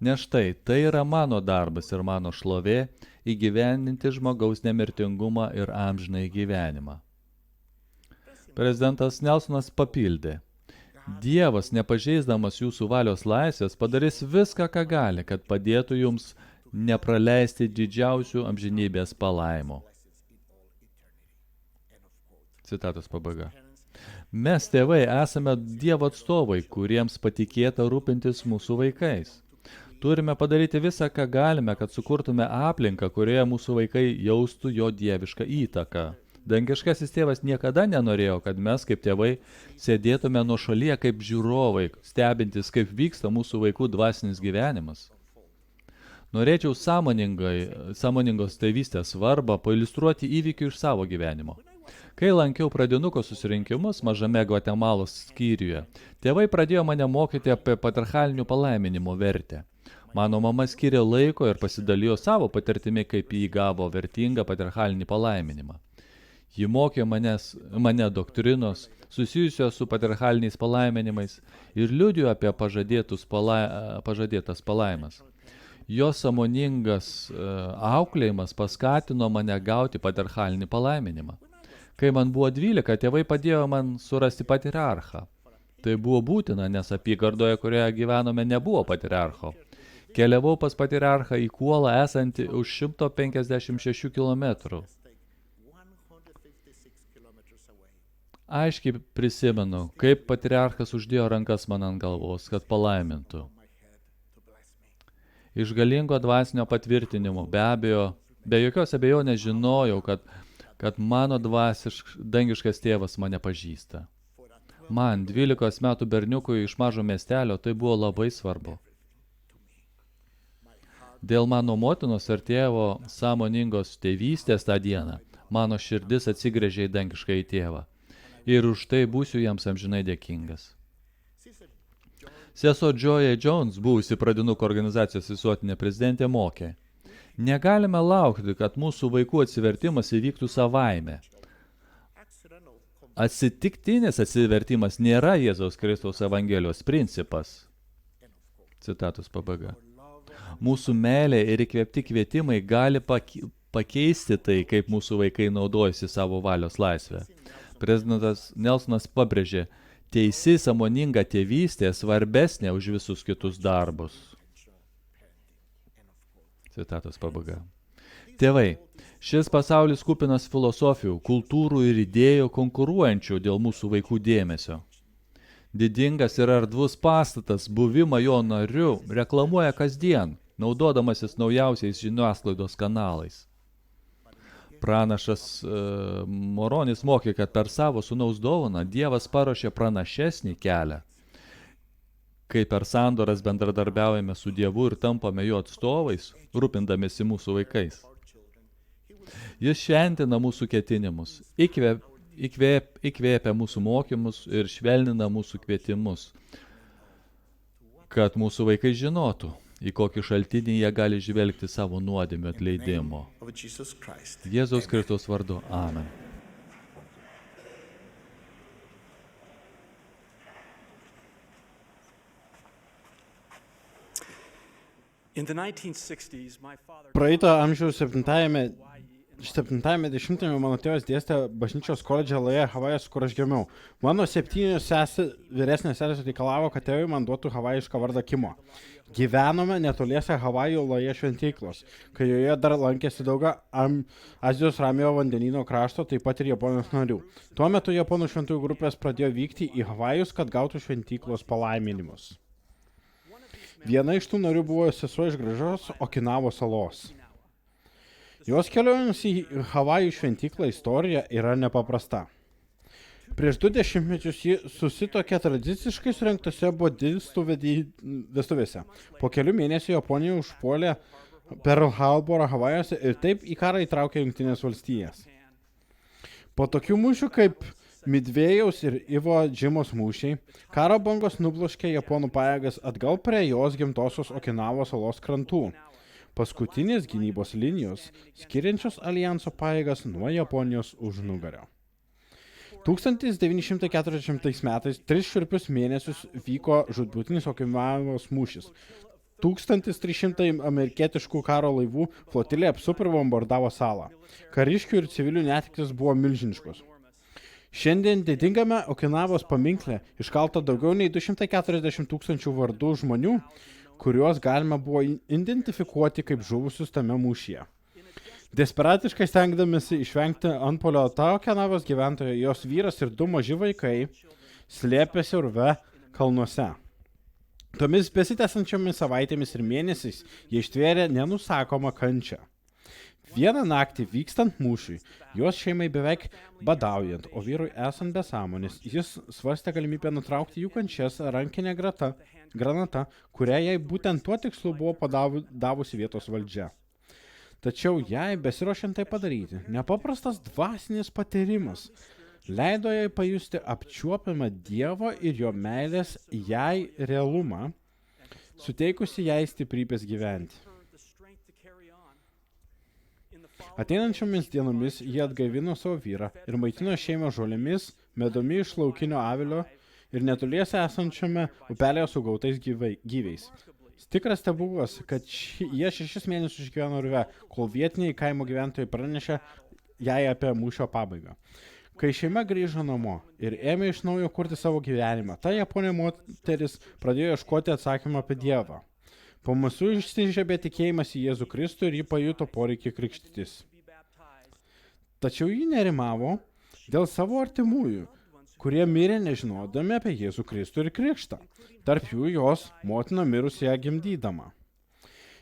Nes štai, tai yra mano darbas ir mano šlovė įgyvendinti žmogaus nemirtingumą ir amžinąjį gyvenimą. Prezidentas Nelsonas papildė: Dievas, nepažeisdamas jūsų valios laisvės, padarys viską, ką gali, kad padėtų jums nepraleisti didžiausių amžinybės palaimų. Citatos pabaiga. Mes, tėvai, esame Dievo atstovai, kuriems patikėta rūpintis mūsų vaikais. Turime padaryti visą, ką galime, kad sukurtume aplinką, kurioje mūsų vaikai jaustų jo dievišką įtaką. Dangiškasis tėvas niekada nenorėjo, kad mes, kaip tėvai, sėdėtume nuošalyje kaip žiūrovai, stebintis, kaip vyksta mūsų vaikų dvasinis gyvenimas. Norėčiau sąmoningos tėvystės svarbą pailiustruoti įvykių iš savo gyvenimo. Kai lankiau pradinuko susirinkimus mažame Gvatemalos skyriuje, tėvai pradėjo mane mokyti apie patriarchalinių palaiminimų vertę. Mano mama skyrė laiko ir pasidalijo savo patirtimi, kaip jį gavo vertingą patriarchalinį palaiminimą. Ji mokė mane doktrinos, susijusios su patriarchaliniais palaiminimais ir liudijo apie pažadėtas palaimas. Jos sąmoningas auklėjimas paskatino mane gauti patriarchalinį palaiminimą. Kai man buvo 12, tėvai padėjo man surasti patriarchą. Tai buvo būtina, nes apygardoje, kurioje gyvenome, nebuvo patriarcho. Keliavau pas patriarchą į Kuolą esantį už 156 kilometrų. Aiškiai prisimenu, kaip patriarchas uždėjo rankas man ant galvos, kad palaimintų. Iš galingo dvasinio patvirtinimo, be abejo, be jokios abejonės žinojau, kad mano dangiškas tėvas mane pažįsta. Man, 12 metų berniukui iš mažo miestelio, tai buvo labai svarbu. Dėl mano motinos ir tėvo sąmoningos tėvystės tą dieną, mano širdis atsigręžė į dangišką į tėvą. Ir už tai būsiu jiems amžinai dėkingas. Sesuo Joy Jones, buvusi pradinuko organizacijos visuotinė prezidentė, mokė: negalime laukti, kad mūsų vaikų atsivertimas įvyktų savaime. Atsitiktinis atsivertimas nėra Jėzaus Kristaus Evangelijos principas. Citatos pabaiga. Mūsų meilė ir įkvėpti kvietimai gali pakeisti tai, kaip mūsų vaikai naudojasi savo valios laisvę. Prezidentas Nelsonas pabrėžė: teisi sąmoninga tėvystė svarbesnė už visus kitus darbus. Citatos pabaiga. Tėvai, šis pasaulis kupinas filosofijų, kultūrų ir idėjų konkuruojančių dėl mūsų vaikų dėmesio. Didingas ir erdvus pastatas buvimą jo nariu reklamuoja kasdien, naudodamasis naujausiais žiniasklaidos kanalais. Pranašas Moronis mokė, kad per savo sūnaus dovaną Dievas paruošė pranašesnį kelią. Kai per sandoras bendradarbiaujame su Dievu ir tampame jo atstovais, rūpindamėsi mūsų vaikais. Jis šventina mūsų ketinimus, įkvėpia mūsų mokymus ir švelnina mūsų kvietimus, kad mūsų vaikai žinotų, į kokį šaltinį jie gali žvelgti savo nuodėmių atleidimo. of Jesus Christ. Jėzaus Kristaus vardu. Amen. In the 1960s, my father Praeito amžiaus 70-ame dešimtame mano tėvas dėstė bažnyčios koledže Loje, Havajas, kur aš gimiau. Mano 7 vyresnės sesės reikalavo, kad tėvai man duotų havajišką vardą Kimo. Gyvenome netoliese Havajų Loje šventyklos, kai joje dar lankėsi daug Azijos Ramiojo vandenyno krašto, taip pat ir Japonijos narių. Tuo metu Japonų šventųjų grupės pradėjo vykti į Havajus, kad gautų šventyklos palaiminimus. Viena iš tų narių buvo sesuo iš gražios Okinavos salos. Jos kelionės į Havajų šventyklą istorija yra nepaprasta. Prieš 2 dešimtmečius ji susituokė tradiciškai surengtose budistų vestuvėse. Po kelių mėnesių Japonija užpuolė Pearl Harborą Havajuose ir taip į karą įtraukė Jungtinės valstijas. Po tokių mūšių kaip Midvėjaus ir Ivo Džimos mūšiai, karo bangos nubloškė Japonų pajėgas atgal prie jos gimtosios Okinavos salos krantų. Paskutinės gynybos linijos, skiriančios alijanso pajėgas nuo Japonijos užnugario. 1940 metais 3 šiurpius mėnesius vyko žūtbūtinis Okinavos mūšis. 1300 amerikietiškų karo laivų flotilė apsupo ir bombardavo salą. Kariškių ir civilių netektis buvo milžiniškos. Šiandien didingame Okinavos paminkle iškalta daugiau nei 240 000 vardų žmonių, kuriuos galima buvo identifikuoti kaip žuvusius tame mūšyje. Desperatiškai stengdamasi išvengti antpuolio Okinavos gyventojo, jos vyras ir 2 maži vaikai slėpėsi urve kalnuose. Tomis besitęsančiomis savaitėmis ir mėnesiais jie ištvėrė nenusakomą kančią. Vieną naktį vykstant mūšiui, jos šeimai beveik badaujant, o vyrui esant be sąmonės, jis svarstė galimybę nutraukti jų kančias rankinę granata, kurią jai būtent tuo tikslu buvo davusi vietos valdžia. Tačiau jai, besiruošiant tai padaryti, nepaprastas dvasinis patyrimas leido jai pajusti apčiuopiamą Dievo ir jo meilės jai realumą, suteikusi jai stiprybės gyventi. Ateinančiomis dienomis jie atgaivino savo vyrą ir maitino šeimą žolėmis, medumi iš laukinio avilio ir netoliese esančiame upelėje sugautais gyviais. Tikras stebuklas, kad jie 6 mėnesius išgyveno urve, kol vietiniai kaimo gyventojai pranešė jai apie mūšio pabaigą. Kai šeima grįžo namo ir ėmė iš naujo kurti savo gyvenimą, ta japonė moteris pradėjo ieškoti atsakymą apie Dievą. Pamažu išsižiebė tikėjimas į Jėzų Kristų ir ji pajuto poreikį krikštytis. Tačiau ji nerimavo dėl savo artimųjų, kurie mirė nežinodami apie Jėzų Kristų ir krikštą. Tarp jų jos motina mirusi ją gimdydama.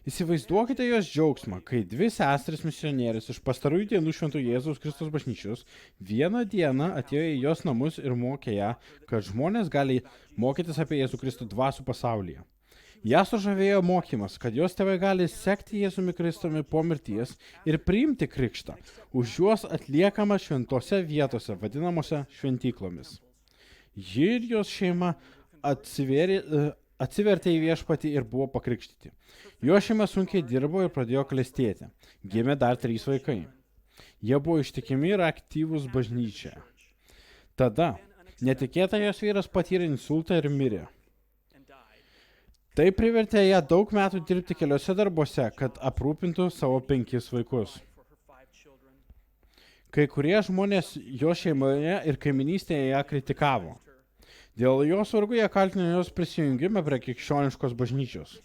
Įsivaizduokite jos džiaugsmą, kai 2 seserys misionierės iš pastarųjų dienų Švento Jėzaus Kristaus bažnyčios vieną dieną atėjo į jos namus ir mokė ją, kad žmonės gali mokytis apie Jėzų Kristų dvasių pasaulyje. Ją sužavėjo mokymas, kad jos tėvai gali sekti Jėzumi Kristumi po mirties ir priimti krikštą, už juos atliekama šventose vietose, vadinamose šventyklomis. Ji ir jos šeima atsivertė į Viešpatį ir buvo pakrikštyti. Jo šeima sunkiai dirbo ir pradėjo klestėti. Gimė dar 3 vaikai. Jie buvo ištikimi ir aktyvūs bažnyčioje. Tada netikėtai jos vyras patyrė insultą ir mirė. Tai privertė ją daug metų dirbti keliose darbuose, kad aprūpintų savo 5 vaikus. Kai kurie žmonės jo šeimoje ir kaiminystėje ją kritikavo. Dėl jos vargų jie kaltino jos prisijungimą prie krikščioniškos bažnyčios.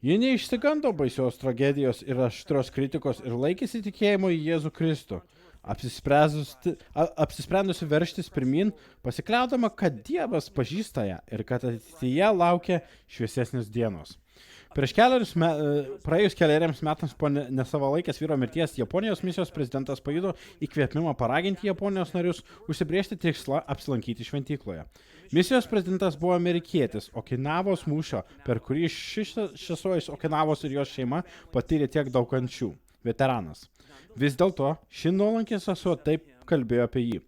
Ji neišsigando baisios tragedijos ir aštrios kritikos ir laikėsi tikėjimo į Jėzų Kristų. Apsisprendusi veržtis pirmin, pasikliaudama, kad Dievas pažįsta ją ir kad ateityje laukia šviesesnės dienos. Praėjus keleriems metams po nesavalaikės vyro mirties, Japonijos misijos prezidentas pajuto įkvėpimą paraginti Japonijos narius užsibrėžti tikslą apsilankyti šventykloje. Misijos prezidentas buvo amerikietis, Okinavos mūšio, per kurį šis sesuo iš Okinavos ir jos šeima patyrė tiek daug kančių. Veteranas. Vis dėlto, ši nuolankė sesuo taip kalbėjo apie jį.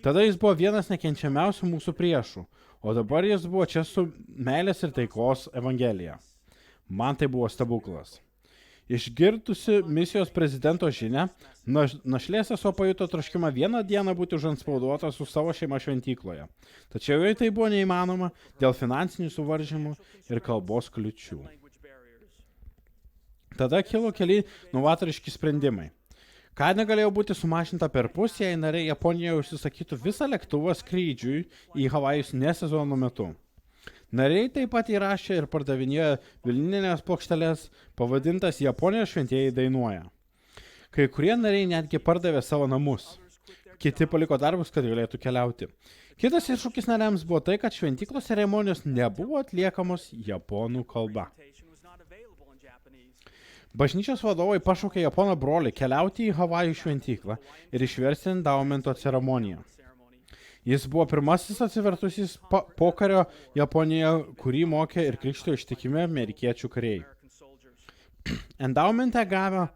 Tada jis buvo vienas nekenčiamiausių mūsų priešų, o dabar jis buvo čia su meilės ir taikos evangelija. Man tai buvo stebuklas. Išgirdusi misijos prezidento žinią, našlė sesuo pajuto troškimą vieną dieną būti užantspauduota su savo šeima šventykloje. Tačiau jai tai buvo neįmanoma dėl finansinių suvaržymų ir kalbos kliučių. Tada kilo keli novatoriški sprendimai. Kaina galėjo būti sumažinta per pusę, jei nariai Japonijoje užsisakytų visą lėktuvą skrydžiui į Havajus ne sezono metu. Nariai taip pat įrašė ir pardavinėjo vilninės plokšteles, pavadintas Japonijos šventieji dainuoja. Kai kurie nariai netgi pardavė savo namus. Kiti paliko darbus, kad galėtų keliauti. Kitas iššūkis nariams buvo tai, kad šventyklos ceremonijos nebuvo atliekamos japonų kalba. Bažnyčios vadovai pašaukė japono brolį keliauti į Havajų šventyklą ir išversti endaumento ceremoniją. Jis buvo pirmasis atsivertusis pokario Japonijoje, kurį mokė ir krikštijo ištikimi amerikiečių kariai. Endaumente gavę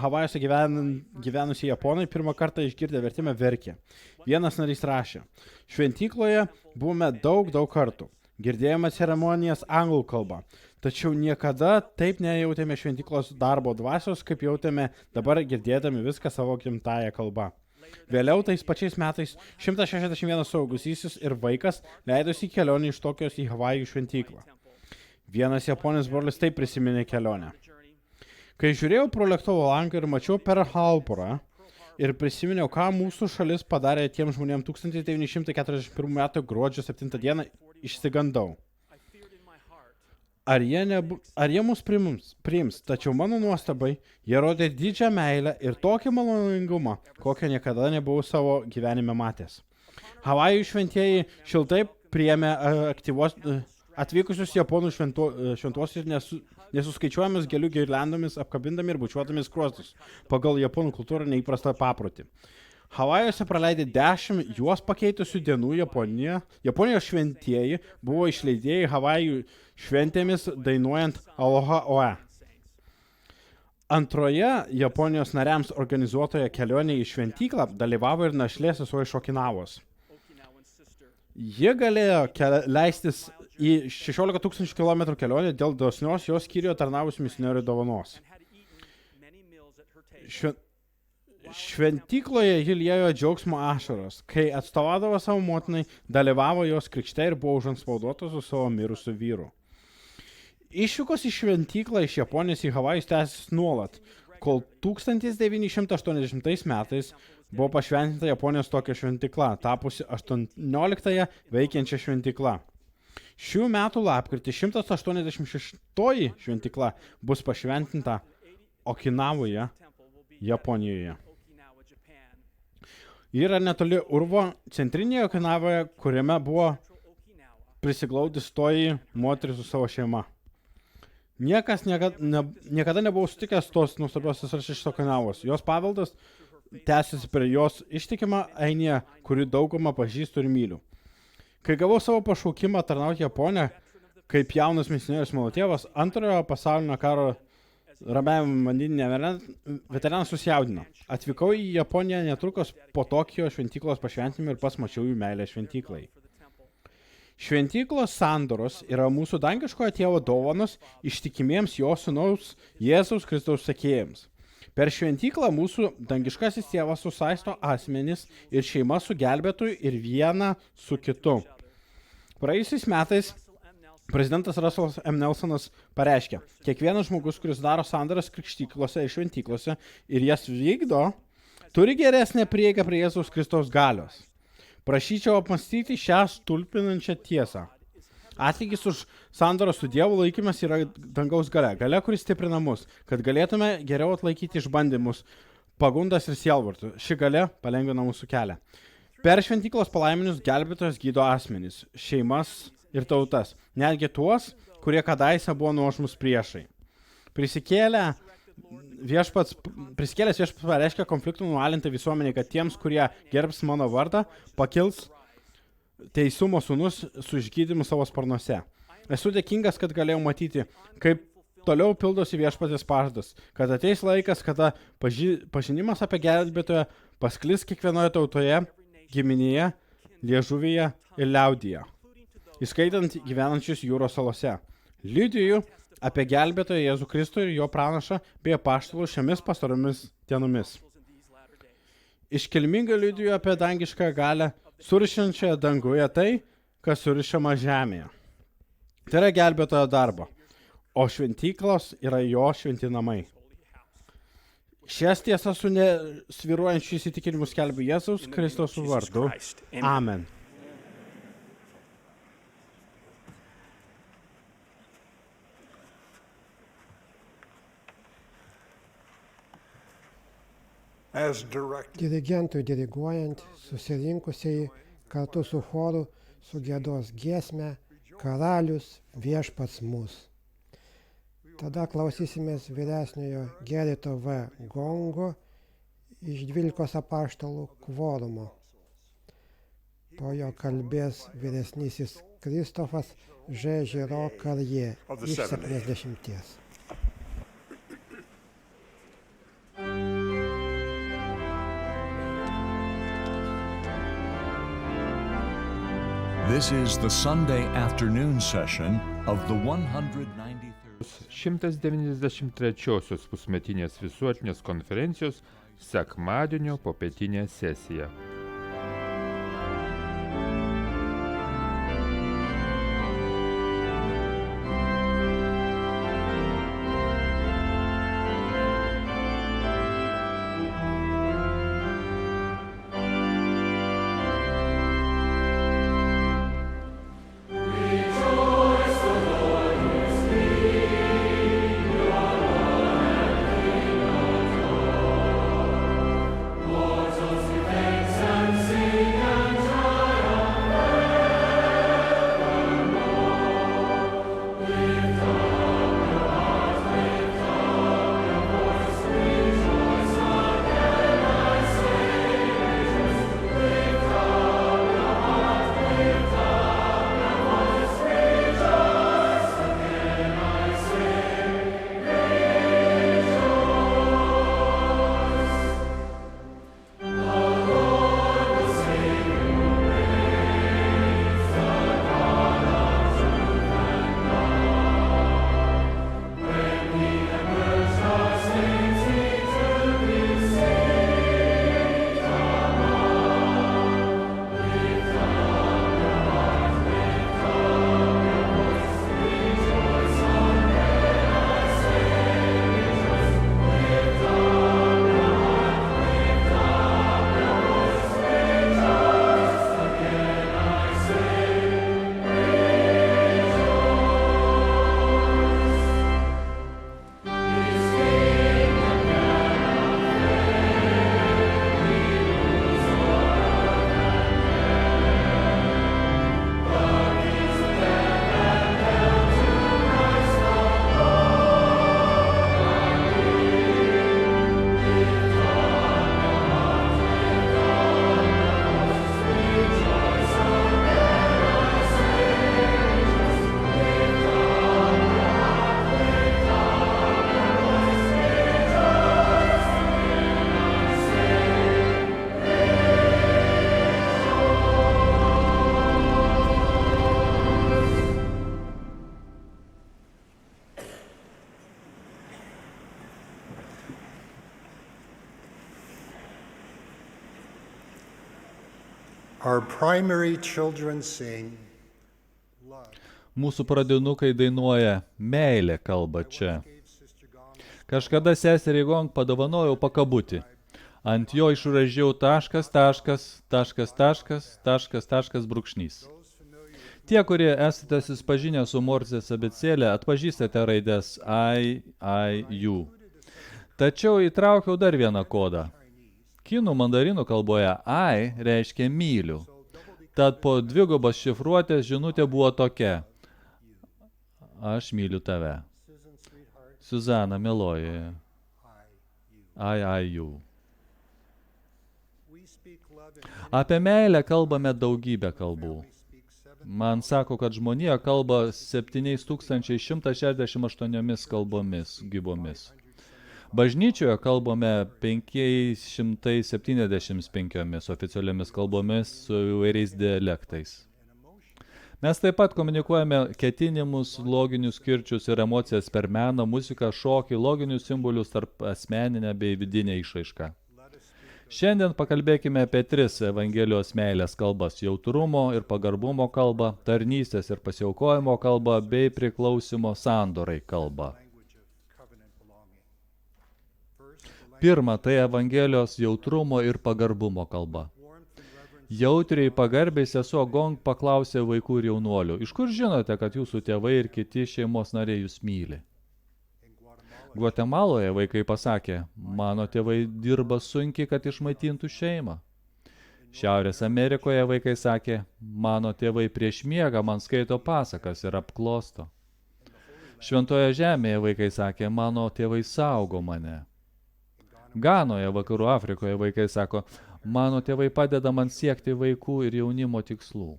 Havajuose gyvenusi japonai pirmą kartą išgirdę vertimą verkė. Vienas narys rašė: šventykloje buvome daug kartų. Girdėjome ceremonijas anglų kalba, tačiau niekada taip nejautėme šventyklos darbo dvasios, kaip jautėme dabar girdėdami viską savo gimtąją kalbą. Vėliau tais pačiais metais 161 suaugusysis ir vaikas leidosi į kelionę iš Tokijos į Havajų šventyklą. Vienas japonis brolis taip prisiminė kelionę. Kai žiūrėjau pro lėktuvo langą ir mačiau Perl Harborą ir prisiminiau, ką mūsų šalis padarė tiems žmonėms 1941 m. gruodžio 7 d. išsigandau. Ar jie mus priims, tačiau mano nuostabai, jie rodė didžią meilę ir tokį maloningumą, kokio niekada nebuvau savo gyvenime matęs. Havajų šventieji šiltai priėmė atvykusius japonų šventuosius nesuskaičiuojamis gėlių girliandomis, apkabindami ir bučiuotomis skruostus, pagal japonų kultūrą neįprastą paprotį. Havajuose praleidė 10 juos pakeitusių dienų Japonijos šventieji buvo išleidėjai Havajų šventėmis dainuojant Aloha Oe. Antroje Japonijos nariams organizuotoje kelionėje į šventyklą dalyvavo ir našlė sesuo iš Okinavos. Ji galėjo leistis į 16 000 km kelionę dėl dosnios jos skyriuje tarnavusių misionierių dovanos. Šventykloje ji liejo džiaugsmo ašaros, kai atstovadavo savo motinai, dalyvavo jos krikšte ir buvo užantspauduotas su savo mirusiu vyru. Išvykos į šventyklą iš Japonijos į Havajus tęsis nuolat, kol 1980 metais buvo pašventinta Japonijos Tokio šventykla, tapusi 18-ąją veikiančią šventyklą. Šių metų lapkritį 186-oji šventykla bus pašventinta Okinavoje, Japonijoje. Yra netoli urvo centrinėje Okinavoje, kuriame buvo prisiglaudus toji moteris su savo šeima. Niekas niekada nebuvo sutikęs tos nuostabios sesers iš Okinavos. Jos paveldas tęsiasi per jos ištikimą Ainiją, kurį daugumą pažįstu ir myliu. Kai gavau savo pašaukimą tarnauti Japoniją, kaip jaunas misionierius mano tėvas, antrojo pasaulinio karo Ramiajame vandenyne veteranas susijaudino. Atvykau į Japoniją netrukus po Tokijo šventyklos pašventinimo ir pats mačiau jų meilę šventyklai. Šventyklos sandoros yra mūsų dangiškojo tėvo dovanos ištikimiems jo sūnaus Jėzaus Kristaus sekėjams. Per šventyklą mūsų dangiškasis tėvas susaisto asmenis ir šeima su gelbėtoju ir vieną su kitu. Praėjusiais metais prezidentas Russellas M. Nelsonas pareiškė, kiekvienas žmogus, kuris daro sandoras krikštyklose ir šventyklose ir jas vykdo, turi geresnę prieigą prie Jėzaus Kristaus galios. Prašyčiau apmąstyti šią stulbinančią tiesą. Atlygis už sandorą su Dievu laikymas yra dangaus galia, kuris stiprina mus, kad galėtume geriau atlaikyti išbandymus, pagundas ir sielvartų. Ši galia palengvina mūsų kelią. Per šventyklos palaiminius gelbėtojas gydo asmenys, šeimas ir tautas, netgi tuos, kurie kadaise buvo nuožmūs priešai. Prisikėlęs viešpats pareiškia konfliktų nualintą visuomenį, kad tiems, kurie gerbs mano vardą, pakils teisumo sūnus su išgydymu savo sparnuose. Esu dėkingas, kad galėjau matyti, kaip toliau pildosi viešpatės pažadas, kad ateis laikas, kada pažinimas apie gelbėtoją pasklis kiekvienoje tautoje, giminėje, liežuvyje ir liaudyje, įskaitant gyvenančius jūros salose. Liudiju apie gelbėtoją Jėzų Kristų ir jo pranašą bei apaštalų šiomis pastaromis dienomis. Iškilmingai liudijo apie dangišką galę, surišančią danguje tai, kas surišama žemėje. Tai yra gelbėtojo darbo, o šventyklos yra jo šventi namai. Šias tiesas su nesvyruojančiu įsitikinimu skelbiu Jėzaus Kristaus vardu. Amen. Dirigentui diriguojant, susirinkusieji kartu su choru sugiedos giesmę Karalius viešpats mus. Tada klausysimės vyresniojo Gerito V. Gongo iš 12 apaštalų kvorumo. Po jo kalbės vyresnysis Kristofas Ž. Žiro Karjė iš 70. This is the Sunday afternoon session of the 193 pusmetinės visuotinės konferencijos sekmadienio popietinė sesija. Our primary children sing. Mūsų pradinukai dainuoja meilė kalba čia. Kažkada seserį Gong padovanojau pakabutį. Ant jo išražiau taškas brūkšnys. Tie, kurie esate susipažinę su Morzės abėcėle, atpažįstate raides I, U. Tačiau įtraukiau dar vieną kodą. Kinų mandarinų kalboje I reiškia myliu. Tad po dvigubos šifruotės žinutė buvo tokia. Aš myliu tave. Suzana, mieloji. I, U. Apie meilę kalbame daugybę kalbų. Man sako, kad žmonija kalba 7168 kalbomis gyvomis. Bažnyčioje kalbame 575 oficialiomis kalbomis su įvairiais dialektais. Mes taip pat komunikuojame ketinimus, loginius kirčius ir emocijas per meną, muziką, šokį, loginius simbolius tarp asmeninę bei vidinę išraišką. Šiandien pakalbėkime apie 3 Evangelijos meilės kalbas – jautrumo ir pagarbumo kalbą, tarnystės ir pasiaukojimo kalbą bei priklausimo sandorai kalbą. Pirma, tai Evangelijos jautrumo ir pagarbumo kalba. Jautriai pagarbiai sesuo Gong paklausė vaikų ir jaunuolių, iš kur žinote, kad jūsų tėvai ir kiti šeimos nariai jūs myli? Gvatemaloje vaikai pasakė, mano tėvai dirba sunkiai, kad išmaitintų šeimą. Šiaurės Amerikoje vaikai sakė, mano tėvai prieš miegą man skaito pasakas ir apklosto. Šventoje žemėje vaikai sakė, mano tėvai saugo mane. Ganoje, vakarų Afrikoje vaikai sako, mano tėvai padeda man siekti vaikų ir jaunimo tikslų.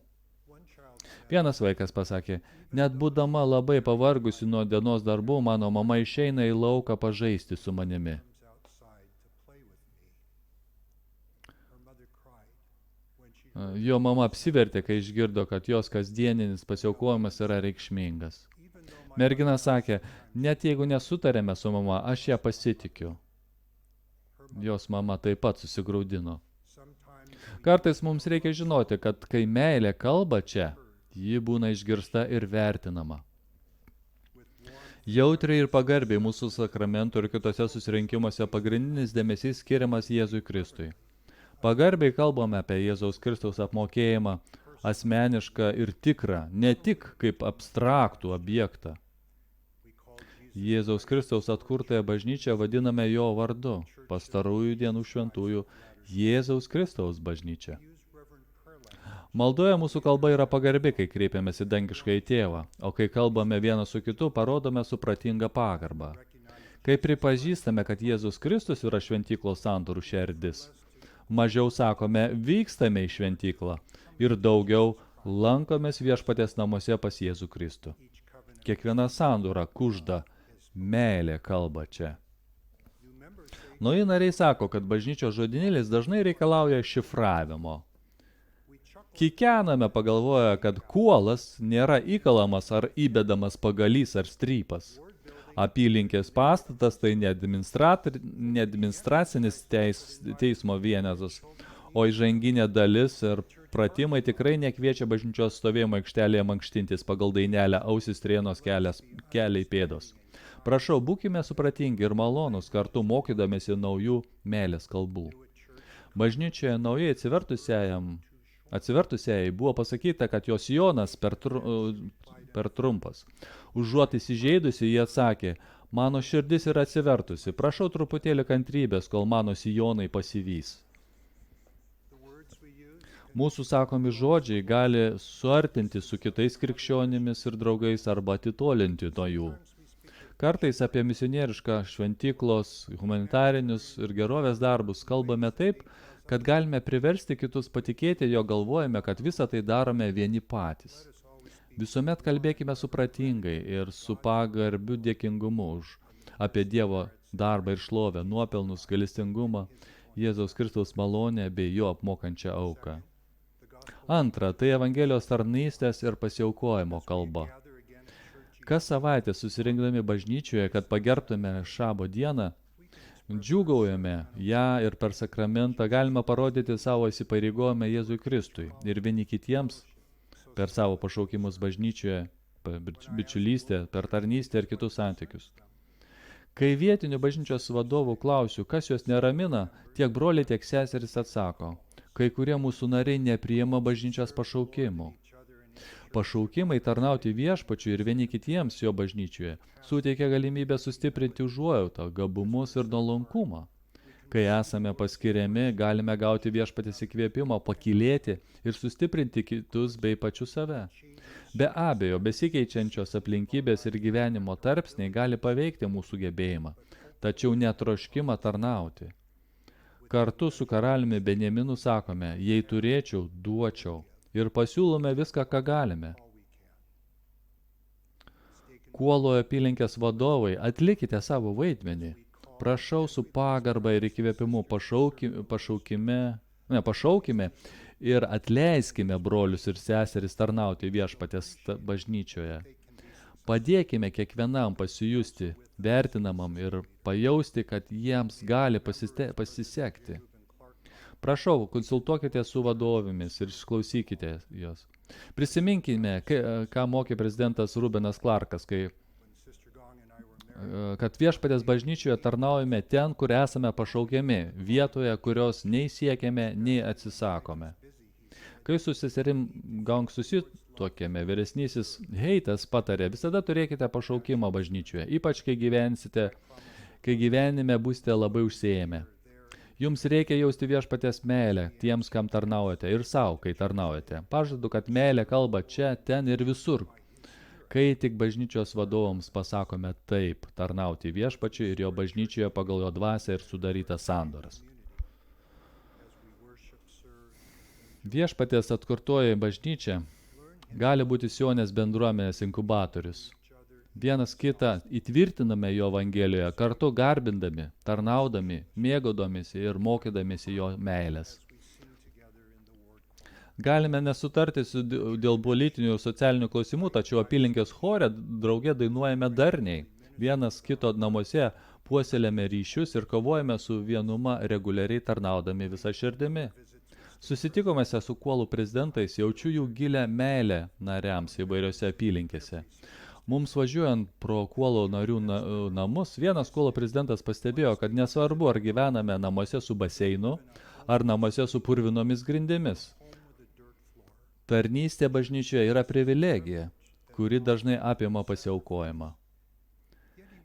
Vienas vaikas pasakė, net būdama labai pavargusi nuo dienos darbų, mano mama išeina į lauką pažaisti su manimi. Jo mama apsivertė, kai išgirdo, kad jos kasdieninis pasiaukojimas yra reikšmingas. Mergina sakė, net jeigu nesutarėme su mama, aš ją pasitikiu. Jos mama taip pat susigraudino. Kartais mums reikia žinoti, kad kai meilė kalba čia, ji būna išgirsta ir vertinama. Jautriai ir pagarbiai mūsų sakramentų ir kitose susirinkimuose pagrindinis dėmesys skiriamas Jėzui Kristui. Pagarbiai kalbame apie Jėzaus Kristaus apmokėjimą, asmenišką ir tikrą, ne tik kaip abstraktų objektą. Jėzaus Kristaus atkurtąją bažnyčią vadiname jo vardu, pastarųjų dienų šventųjų Jėzaus Kristaus bažnyčia. Maldoje mūsų kalba yra pagarbi, kai kreipiamės į dangišką į tėvą, o kai kalbame vienas su kitu, parodome supratingą pagarbą. Kai pripažįstame, kad Jėzus Kristus yra šventyklos sandorų šerdis, mažiau sakome, vykstame į šventyklą ir daugiau lankomės viešpaties namuose pas Jėzų Kristų. Kiekviena sandora kužda, meilė kalba čia. Nauji nariai sako, kad bažnyčios žodynėlis dažnai reikalauja šifravimo. Kikename pagalvoję, kad kuolas nėra įkalamas ar įbedamas pagalys ar strypas. Apylinkės pastatas tai ne administracinis teismo vienetas, o įžanginė dalis ir pratimai tikrai nekviečia bažnyčios stovėjimo aikštelėje mankštintis pagal dainelę ausis trienos keliai pėdos. Prašau, būkime supratingi ir malonus kartu mokydamėsi naujų meilės kalbų. Bažnyčioje naujai atsivertusiai buvo pasakyta, kad jos sijonas per trumpas. Užuot įsižeidusi, jie atsakė, mano širdis yra atsivertusi, prašau truputėlį kantrybės, kol mano sijonai pasivys. Mūsų sakomi žodžiai gali suartinti su kitais krikščionimis ir draugais arba atitolinti nuo jų. Kartais apie misionierišką šventyklos, humanitarinius ir gerovės darbus kalbame taip, kad galime priversti kitus patikėti, jo galvojame, kad visą tai darome vieni patys. Visuomet kalbėkime supratingai ir su pagarbiu dėkingumu už apie Dievo darbą ir šlovę, nuopelnus, gailestingumą, Jėzaus Kristaus malonę bei jo apmokančią auką. Antra, tai Evangelijos tarnystės ir pasiaukojimo kalba. Kas savaitę susirinkdami bažnyčioje, kad pagerbtume šabo dieną, džiūgaujame ją ir per sakramentą galime parodyti savo įsipareigojimą Jėzui Kristui ir vieni kitiems per savo pašaukimus bažnyčioje, bičiulystę, per tarnystę ir kitus santykius. Kai vietinių bažnyčios vadovų klausiu, kas juos neramina, tiek broliai, tiek seserys atsako, kai kurie mūsų nariai nepriima bažnyčios pašaukimų. Pašaukimai tarnauti viešpačiui ir vieni kitiems jo bažnyčioje suteikia galimybę sustiprinti užuojautą, gabumus ir nuolankumą. Kai esame paskiriami, galime gauti viešpatės įkvėpimo, pakylėti ir sustiprinti kitus bei pačius save. Be abejo, besikeičiančios aplinkybės ir gyvenimo tarpsniai gali paveikti mūsų gebėjimą, tačiau netroškimą tarnauti. Kartu su karaliumi Benjaminu sakome, jei turėčiau, duočiau. Ir pasiūlome viską, ką galime. Kuolo apylinkės vadovai, atlikite savo vaidmenį. Prašau su pagarba ir įkvėpimu pašaukime ir atleiskime brolius ir seseris tarnauti viešpaties bažnyčioje. Padėkime kiekvienam pasijusti vertinamam ir pajausti, kad jiems gali pasisekti. Prašau, konsultuokite su vadovėmis ir išklausykite jos. Prisiminkime, ką mokė prezidentas Rubenas Clarkas, kad viešpatės bažnyčioje tarnaujame ten, kur esame pašaukiami, vietoje, kurios nei siekiame, nei atsisakome. Kai su seserim Gang susituokėme, vyresnysis Heitas patarė, visada turėkite pašaukimą bažnyčioje, ypač kai gyvenime būsite labai užsiėmę. Jums reikia jausti viešpaties meilę tiems, kam tarnaujate, ir savo, kai tarnaujate. Pažadu, kad meilė kalba čia, ten ir visur. Kai tik bažnyčios vadovams pasakome taip, tarnauti viešpačiui ir jo bažnyčioje pagal jo dvasią ir sudarytas sandoras. Viešpaties atkurtoji bažnyčia gali būti Sionės bendruomenės inkubatorius. Vienas kitą įtvirtiname jo Evangelijoje, kartu garbindami, tarnaudami, mėgaudamisi ir mokydamisi jo meilės. Galime nesutarti dėl politinių ir socialinių klausimų, tačiau apylinkės chore drauge dainuojame darniai. Vienas kito namuose puoselėme ryšius ir kovojame su vienuma reguliariai tarnaudami visą širdimi. Susitikomėse su kuolų prezidentais jaučiu jų gilę meilę nariams įvairiose apylinkėse. Mums važiuojant pro kuolų narių namus, vienas kuolų prezidentas pastebėjo, kad nesvarbu, ar gyvename namuose su baseinu, ar namuose su purvinomis grindimis. Tarnystė bažnyčioje yra privilegija, kuri dažnai apima pasiaukojimą.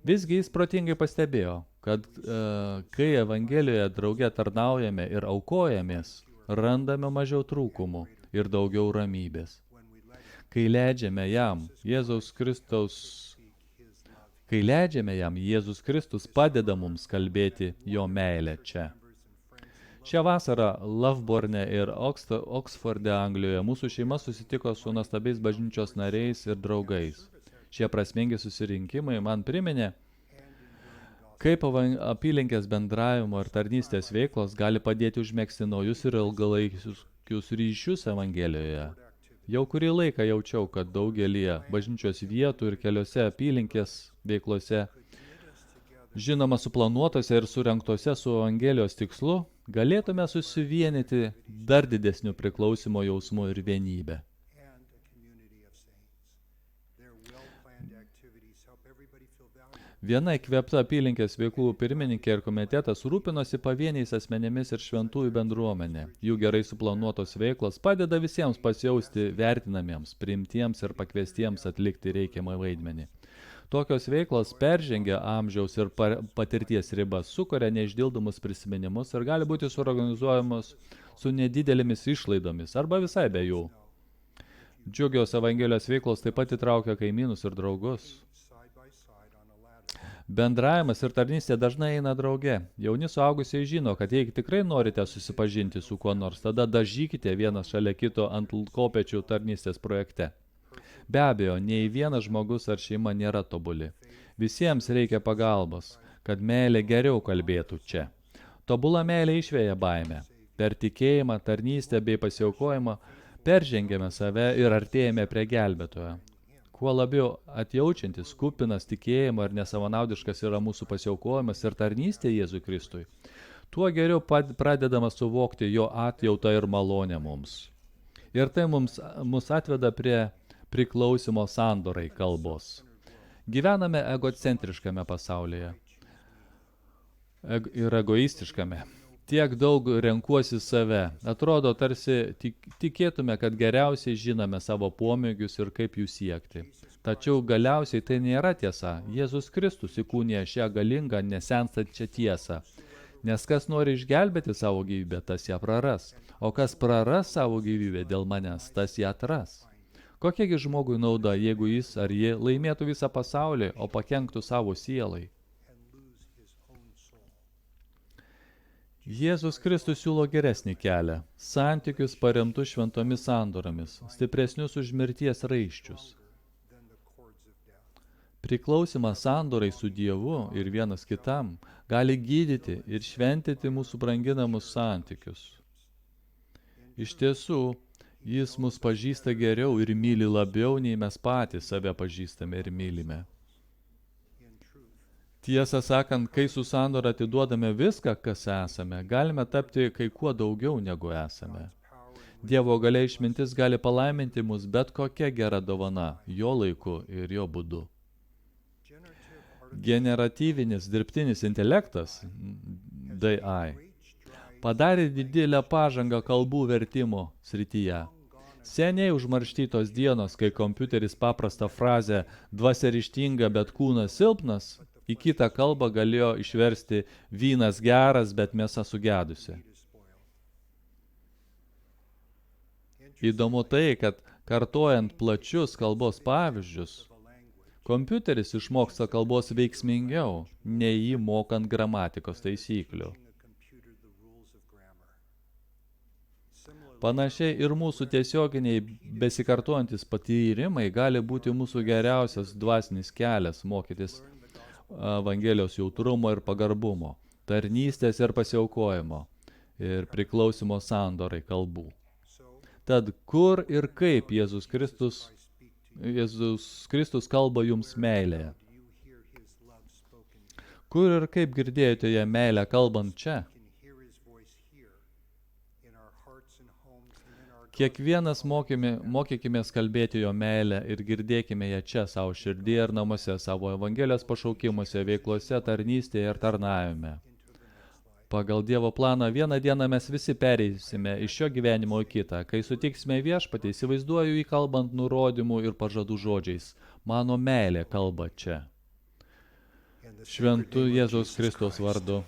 Visgi jis protingai pastebėjo, kad kai Evangelijoje drauge tarnaujame ir aukojamės, randame mažiau trūkumų ir daugiau ramybės. Kai leidžiame jam, Jėzus Kristus padeda mums kalbėti jo meilę čia. Šią vasarą Loughbourne ir Oxforde, Anglijoje, mūsų šeima susitiko su nuostabiais bažnyčios nariais ir draugais. Šie prasmingi susirinkimai man priminė, kaip apylinkės bendravimo ir tarnystės veiklos gali padėti užmegzti naujus ir ilgalaikius ryšius Evangelijoje. Jau kurį laiką jaučiau, kad daugelyje bažnyčios vietų ir keliose apylinkės veiklose, žinoma suplanuotose ir surengtose su Evangelijos tikslu, galėtume susivienyti dar didesniu priklausimo jausmu ir vienybę. Viena įkvėpta apylinkės veiklų pirmininkė ir komitetas rūpinosi pavieniais asmenėmis ir šventųjų bendruomenė. Jų gerai suplanuotos veiklos padeda visiems pasijausti vertinamiems, priimtiems ir pakviestiems atlikti reikiamą vaidmenį. Tokios veiklos peržengia amžiaus ir patirties ribas, sukuria neišdildomus prisiminimus ir gali būti suorganizuojamos su nedidelėmis išlaidomis arba visai be jų. Džiugios Evangelijos veiklos taip pat įtraukia kaimynus ir draugus. Bendravimas ir tarnystė dažnai eina drauge. Jauni suaugusiai žino, kad jei tikrai norite susipažinti su kuo nors, tada dažykite vienas šalia kito ant kopečių tarnystės projekte. Be abejo, nei vienas žmogus ar šeima nėra tobuli. Visiems reikia pagalbos, kad meilė geriau kalbėtų čia. Tobula meilė išveja baimę. Per tikėjimą, tarnystę bei pasiaukojimą peržengėme save ir artėjame prie gelbėtojo. Kuo labiau atjaučiantis, kupinas tikėjimo ir nesavanaudiškas yra mūsų pasiaukojimas ir tarnystė Jėzui Kristui, tuo geriau pradedama suvokti jo atjautą ir malonę mums. Ir tai mus atveda prie priklausimo sandorai kalbos. Gyvename egocentriškame pasaulyje ir egoistiškame. Tiek daug renkuosi save. Atrodo, tarsi tikėtume, kad geriausiai žinome savo pomėgius ir kaip jų siekti. Tačiau galiausiai tai nėra tiesa. Jėzus Kristus įkūnija šią galingą, nesenstančią tiesą. Nes kas nori išgelbėti savo gyvybę, tas ją praras. O kas praras savo gyvybę dėl manęs, tas ją atras. Kokiagi žmogui nauda, jeigu jis ar ji laimėtų visą pasaulį, o pakenktų savo sielai? Jėzus Kristus siūlo geresnį kelią, santykius paremtus šventomis sandoromis, stipresnius už mirties raiščius. Priklausimas sandorai su Dievu ir vienas kitam gali gydyti ir šventyti mūsų branginamus santykius. Iš tiesų, jis mus pažįsta geriau ir myli labiau, nei mes patys save pažįstame ir mylime. Tiesą sakant, kai su sandora atiduodame viską, kas esame, galime tapti kai kuo daugiau negu esame. Dievo galia išmintis gali palaiminti mus bet kokia gera dovana, jo laiku ir jo būdu. Generatyvinis dirbtinis intelektas, DI, padarė didelę pažangą kalbų vertimo srityje. Seniai užmarštytos dienos, kai kompiuteris paprastą frazę dvasia ryžtinga, bet kūnas silpnas, į kitą kalbą galėjo išversti vynas geras, bet mėsa sugedusi. Įdomu tai, kad kartojant plačius kalbos pavyzdžius, kompiuteris išmoksta kalbos veiksmingiau, nei jį mokant gramatikos taisyklių. Panašiai ir mūsų tiesioginiai besikartojantis patyrimai gali būti mūsų geriausias dvasinis kelias mokytis Evangelijos jautrumo ir pagarbumo, tarnystės ir pasiaukojimo ir priklausimo sandorai kalbų. Tad kur ir kaip Jėzus Kristus kalba jums meilėje? Kur ir kaip girdėjote ją meilę kalbant čia? Kiekvienas mokykimės kalbėti jo meilę ir girdėkime ją čia savo širdyje ir namuose, savo Evangelijos pašaukimuose, veiklose, tarnystėje ir tarnavime. Pagal Dievo planą vieną dieną mes visi pereisime iš šio gyvenimo į kitą. Kai sutiksime Viešpatį, įsivaizduoju jį kalbant nurodymų ir pažadų žodžiais. Mano meilė kalba čia. Šventu Jėzaus Kristaus vardu.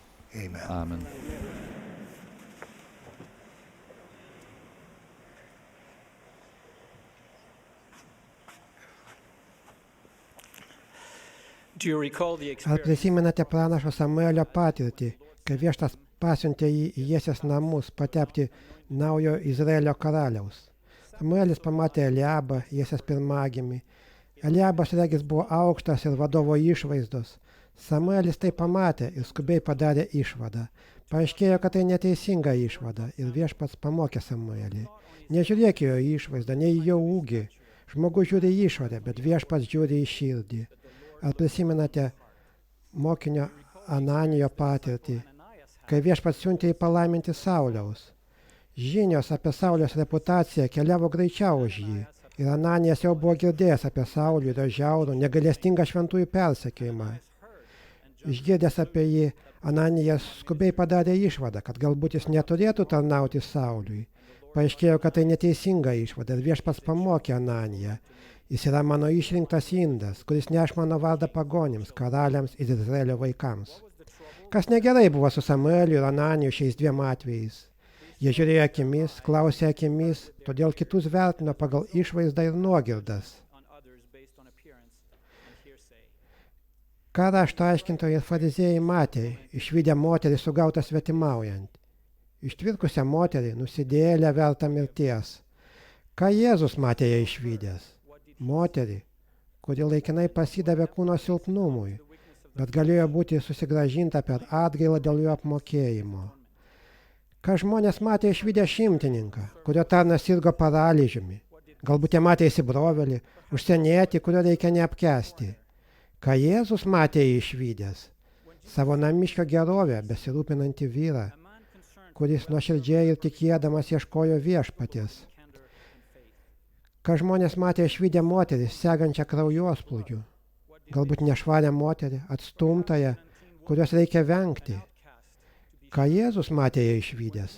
Amen. Ar prisimenate pranašo Samuelio patirtį, kai Viešpats pasiuntė jį į Jesės namus patepti naujo Izraelio karaliaus? Samuelis pamatė Eliabą, Jesės pirmagimį. Eliabas regis buvo aukštas ir vadovo išvaizdos. Samuelis tai pamatė ir skubiai padarė išvadą. Paaiškėjo, kad tai neteisinga išvada ir Viešpats pamokė Samuelį. Nežiūrėk jo išvaizdą, nei jo ūgį. Žmogus žiūri į išorę, bet Viešpats žiūri į širdį. Ar prisimenate mokinio Ananijo patirtį, kai Viešpats siuntė jį palaiminti Sauliaus? Žinios apie Sauliaus reputaciją keliavo greičiau už jį. Ir Ananijas jau buvo girdėjęs apie Saulį ir jo žiaurų, negailestingą šventųjų persekiojimą. Išgirdęs apie jį, Ananijas skubiai padarė išvadą, kad galbūt jis neturėtų tarnauti Sauliui. Paaiškėjo, kad tai neteisinga išvada ir Viešpats pamokė Ananiją. Jis yra mano išrinktas indas, kuris neš mano vardą pagonims, karaliams ir Izraelio vaikams. Kas negerai buvo su Samueliu ir Ananiju šiais dviem atvejais. Jie žiūrėjo akimis, klausė akimis, todėl kitus vertino pagal išvaizdą ir nuogirdas. Ką rašto aiškintojai ir fariziejai matė, išvydę moterį sugautą svetimaujant? Ištvirkusią moterį, nusidėjėlę vertą mirties. Ką Jėzus matė ją išvydęs? Moterį, kuri laikinai pasidavė kūno silpnumui, bet galėjo būti susigrąžinta per atgailą dėl jo apmokėjimo. Ką žmonės matė išvydę šimtininką, kurio tarnas sirgo paralyžiumi? Galbūt jie matė įsibrovelį, užsienietį, kurio reikia neapkęsti. Ką Jėzus matė išvydęs? Savo namiškio gerovę besirūpinantį vyrą, kuris nuoširdžiai ir tikėdamas ieškojo Viešpaties. Ką žmonės matė išvydę moterį, segančią kraujospūdžių? Galbūt nešvarę moterį, atstumtąją, kurios reikia vengti. Ką Jėzus matė ją išvydęs?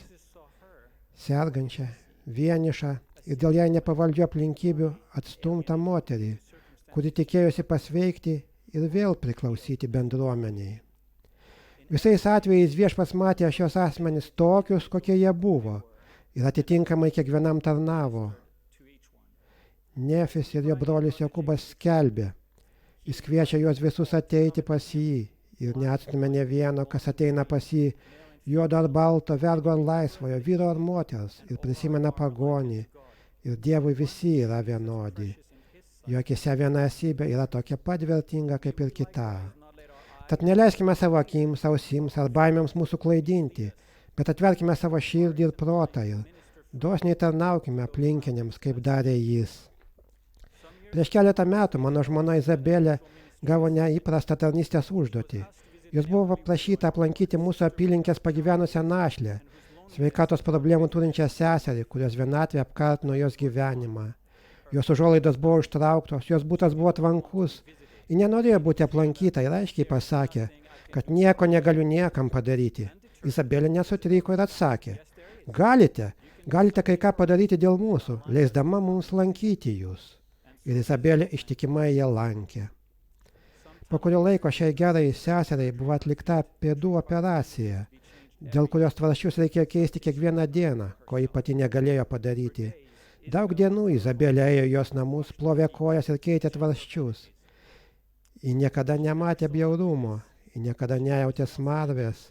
Sergančią, vienišą ir dėl jai nepavaldžių aplinkybių atstumtą moterį, kuri tikėjosi pasveikti ir vėl priklausyti bendruomeniai. Visais atvejais Viešpats matė šios asmenys tokius, kokie jie buvo, ir atitinkamai kiekvienam tarnavo. Nefis ir jo brolis Jokūbas skelbė. Jis kviečia juos visus ateiti pas jį ir neatstumia ne vieno, kas ateina pas jį, juodo ar balto, vergo ar laisvojo, vyro ar moters, ir prisimena pagonį. Ir Dievui visi yra vienodi. Jo akise viena esybė yra tokia pat vertinga kaip ir kita. Tad neleiskime savo akims, ausims ar baimėms mūsų klaidinti, bet atverkime savo širdį ir protą ir Dosniai tarnaukime aplinkiniams, kaip darė jis. Prieš keletą metų mano žmona Izabelė gavo neįprastą tarnystės užduotį. Jos buvo paprašyta aplankyti mūsų apylinkės pagyvenusią našlę, sveikatos problemų turinčią seserį, kurios vienatvė apkartino jos gyvenimą. Jos užuolaidos buvo ištrauktos, jos būtas buvo tvankus. Ji nenorėjo būti aplankyta ir aiškiai pasakė, kad nieko negaliu niekam padaryti. Izabelė nesutriko ir atsakė, galite kai ką padaryti dėl mūsų, leisdama mums lankyti jūs. Ir Izabelė ištikimai ją lankė. Po kurio laiko šiai gerai seseriai buvo atlikta pėdų operacija, dėl kurios tvarsčius reikėjo keisti kiekvieną dieną, ko ji pati negalėjo padaryti. Daug dienų Izabelė ėjo į jos namus, plovė kojas ir keitė tvarsčius. Ji niekada nematė bjaurumo, ji niekada nejautė smarvės.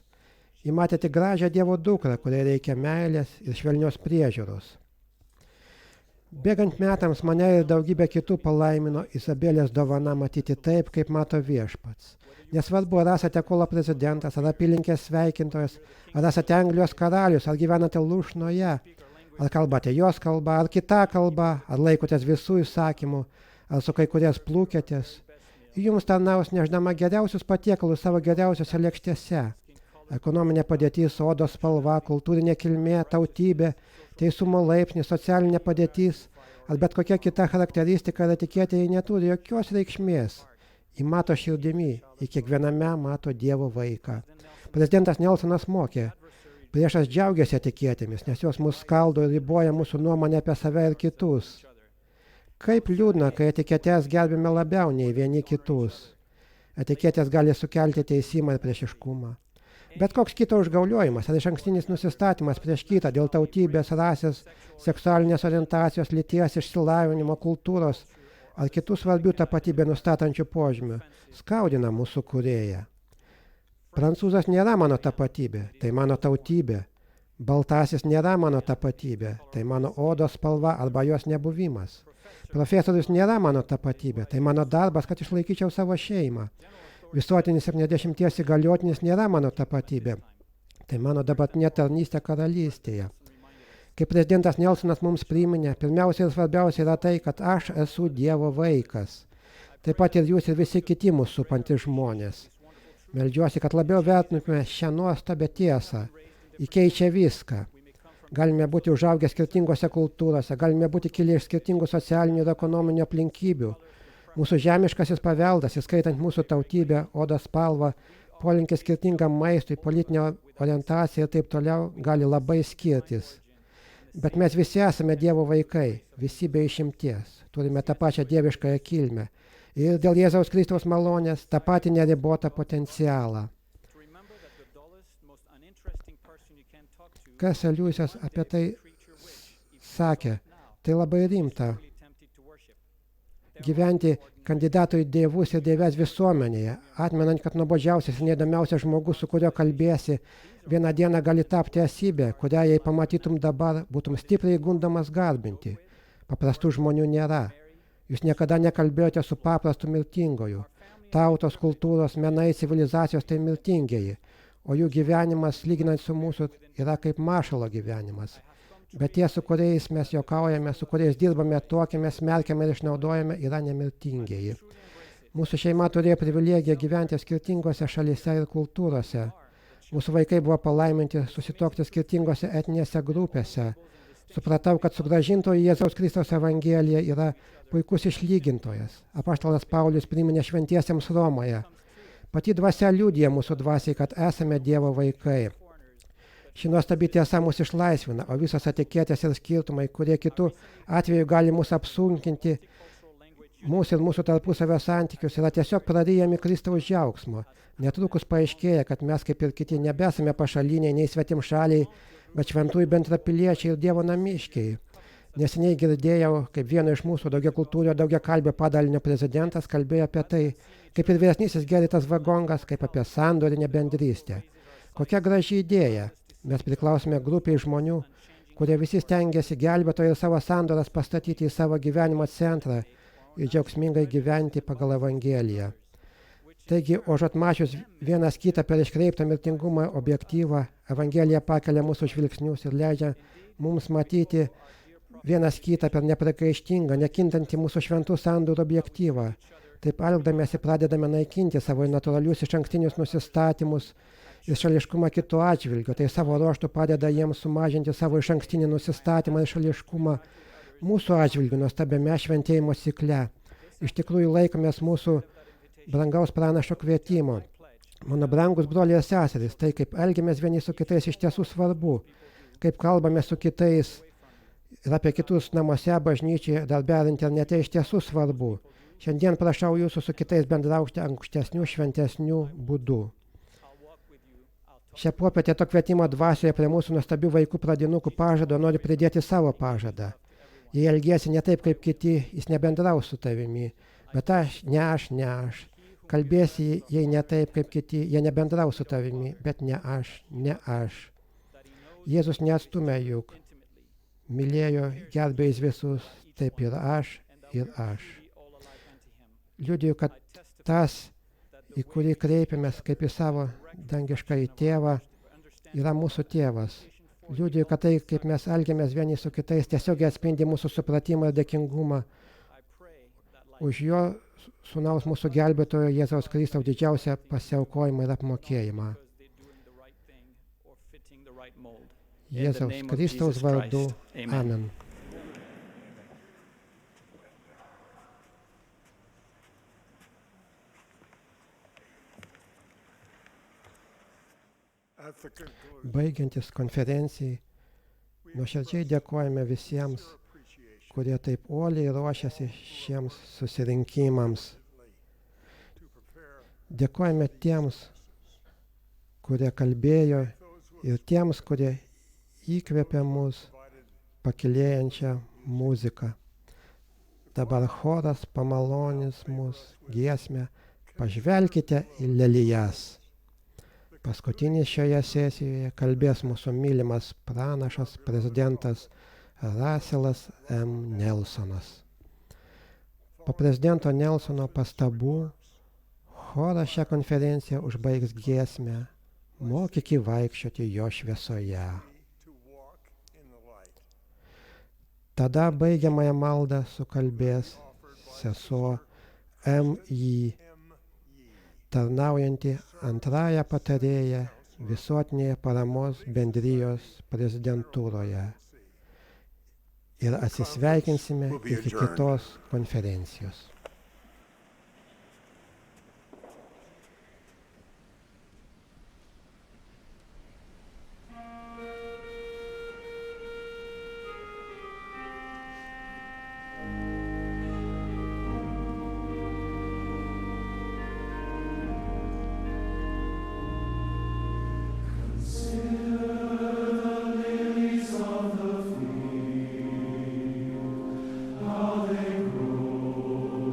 Ji matė tik gražią Dievo dukrą, kuriai reikia meilės ir švelnios priežiūros. Bėgant metams mane ir daugybę kitų palaimino Izabelės dovana matyti taip, kaip mato viešpats. Nesvarbu, ar esate Kolo prezidentas, ar apylinkės sveikintojas, ar esate Anglijos karalius, ar gyvenate Lūšnoje, ar kalbate jos kalba, ar kita kalba, ar laikotės visų įsakymų, ar su kai kurias plūkėtės. Jums tarnaus neždama geriausius patiekalus savo geriausiose lėkštėse. Ekonominė padėtis, odos spalva, kultūrinė kilmė, tautybė, teisumo laipsnis, socialinė padėtis ar bet kokia kita charakteristika ar etiketė neturi jokios reikšmės. Ji mato širdimi, ji kiekviename mato Dievo vaiką. Prezidentas Nelsonas mokė, priešas džiaugiasi etiketėmis, nes jos mus skaldo ir riboja mūsų nuomonę apie save ir kitus. Kaip liūdna, kai etiketės gerbime labiau nei vieni kitus. Etiketės gali sukelti teisimą ir priešiškumą. Bet koks kito užgauliojimas ar išankstinis nusistatymas prieš kitą dėl tautybės, rasės, seksualinės orientacijos, lyties, išsilavinimo, kultūros ar kitų svarbių tapatybę nustatančių požymių skaudina mūsų kūrėją. Prancūzas nėra mano tapatybė, tai mano tautybė. Baltasis nėra mano tapatybė, tai mano odos spalva arba jos nebuvimas. Profesorius nėra mano tapatybė, tai mano darbas, kad išlaikyčiau savo šeimą. Visuotinis 70 įgaliotinis nėra mano tapatybė, tai mano dabartinė tarnystė karalystėje. Kaip prezidentas Nelsonas mums priminė, pirmiausia ir svarbiausia yra tai, kad aš esu Dievo vaikas. Taip pat ir jūs ir visi kiti mūsų supantys žmonės. Meldžiuosi, kad labiau vertintume šią nuostabią tiesą. Ji keičia viską. Galime būti užaugę skirtingose kultūrose, galime būti kilę iš skirtingų socialinių ir ekonominių aplinkybių. Mūsų žemiškasis paveldas, įskaitant mūsų tautybę, odos spalvą, polinkį skirtingam maistui, politinę orientaciją ir taip toliau, gali labai skirtis. Bet mes visi esame Dievo vaikai, visi be išimties. Turime tą pačią dieviškąją kilmę. Ir dėl Jėzaus Kristaus malonės tą patį neribotą potencialą. Kas Liujisas apie tai sakė, tai labai rimta. Gyventi kandidatų į dievus ir dieves visuomenėje, atmenant, kad nuobodžiausias ir neįdomiausias žmogus, su kuriuo kalbėsi, vieną dieną gali tapti esybę, kurią jei pamatytum dabar, būtum stipriai gundomas garbinti. Paprastų žmonių nėra. Jūs niekada nekalbėjote su paprastu mirtingoju. Tautos, kultūros, menai, civilizacijos tai mirtingieji, o jų gyvenimas, lyginant su mūsų, yra kaip maršalo gyvenimas. Bet tie, su kuriais mes juokaujame, su kuriais dirbame, tuokiame, smerkiame ir išnaudojame, yra nemirtingieji. Mūsų šeima turėjo privilegiją gyventi skirtingose šalyse ir kultūrose. Mūsų vaikai buvo palaiminti susituokti skirtingose etinėse grupėse. Supratau, kad sugrąžintoji Jėzaus Kristaus Evangelija yra puikus išlygintojas. Apaštalas Paulius priminė šventiesiems Romoje. Pati dvasia liudija mūsų dvasiai, kad esame Dievo vaikai. Ši nuostabi tiesa mus išlaisvina, o visos etiketės ir skirtumai, kurie kitų atveju gali mus apsunkinti, mūsų ir mūsų tarpusavio santykius, yra tiesiog praryjami Kristaus džiaugsmo. Netrukus paaiškėja, kad mes kaip ir kiti nebesame pašaliniai, nei svetimšaliai, bet šventųjų bendrapiliečiai ir Dievo namiškiai. Neseniai girdėjau, kaip vieno iš mūsų daugiakultūrio daugiakalbio padalinio prezidentas kalbėjo apie tai, kaip ir vyresnysis Geritas Vagongas, kaip apie sandorinę bendrystę. Kokia graži idėja. Mes priklausome grupiai žmonių, kurie visi stengiasi gelbėtojai ir savo sandoras pastatyti į savo gyvenimo centrą ir džiaugsmingai gyventi pagal Evangeliją. Taigi, užuot mačius vienas kitą per iškreiptą mirtingumo objektyvą, Evangelija pakelia mūsų žvilgsnius ir leidžia mums matyti vienas kitą per neprikaištingą, nekintantį mūsų šventų sandorų objektyvą. Taip elgdamiesi pradedame naikinti savo natūralius išankstinius nusistatymus ir šališkumą kitų atžvilgių. Tai savo ruoštų padeda jiems sumažinti savo išankstinį nusistatymą ir šališkumą mūsų atžvilgių nuostabiame šventėjimo cikle. Iš tikrųjų laikomės mūsų brangaus pranašo kvietimo. Mano brangus broliai ir seserys, tai kaip elgiamės vieni su kitais iš tiesų svarbu. Kaip kalbame su kitais ir apie kitus namuose, bažnyčiai, darbe internete iš tiesų svarbu. Šiandien prašau jūsų su kitais bendraukti ankštesnių, šventesnių būdų. Šią popietę to kvietimo dvasioje prie mūsų nuostabių vaikų pradinukų pažado noriu pridėti savo pažadą. Jei elgiesi ne taip kaip kiti, jis nebendraus su tavimi. Bet ne aš. Kalbėsi, jei ne taip kaip kiti, jie nebendraus su tavimi. Bet ne aš. Jėzus neatstumė juk. Mylėjo, gerbė jis visus, taip ir aš. Liudiju, kad tas, į kurį kreipiamės kaip į savo dangiškąjį tėvą, yra mūsų tėvas. Liudiju, kad tai, kaip mes elgiamės vieni su kitais, tiesiog atspindi mūsų supratimą ir dėkingumą už jo sūnaus mūsų gelbėtojo Jėzaus Kristaus didžiausią pasiaukojimą ir apmokėjimą. Jėzaus Kristaus vardu. Amen. Baigiantis konferencijai, nuoširdžiai dėkojame visiems, kurie taip uoliai ruošiasi šiems susirinkimams. Dėkojame tiems, kurie kalbėjo ir tiems, kurie įkvėpė mus pakilėjančią muziką. Dabar choras pamalonins mus giesmę Pažvelkite į lelijas. Paskutinis šioje sesijoje kalbės mūsų mylimas pranašas prezidentas Russellas M. Nelsonas. Po prezidento Nelsono pastabų choras šią konferenciją užbaigs giesmę Mokyk vaikščioti jo šviesoje. Tada baigiamąją maldą sukalbės sesuo M.J. tarnaujanti antrąją patarėją visuotinėje paramos bendrijos prezidentūroje. Ir atsisveikinsime iki kitos konferencijos. How they grow.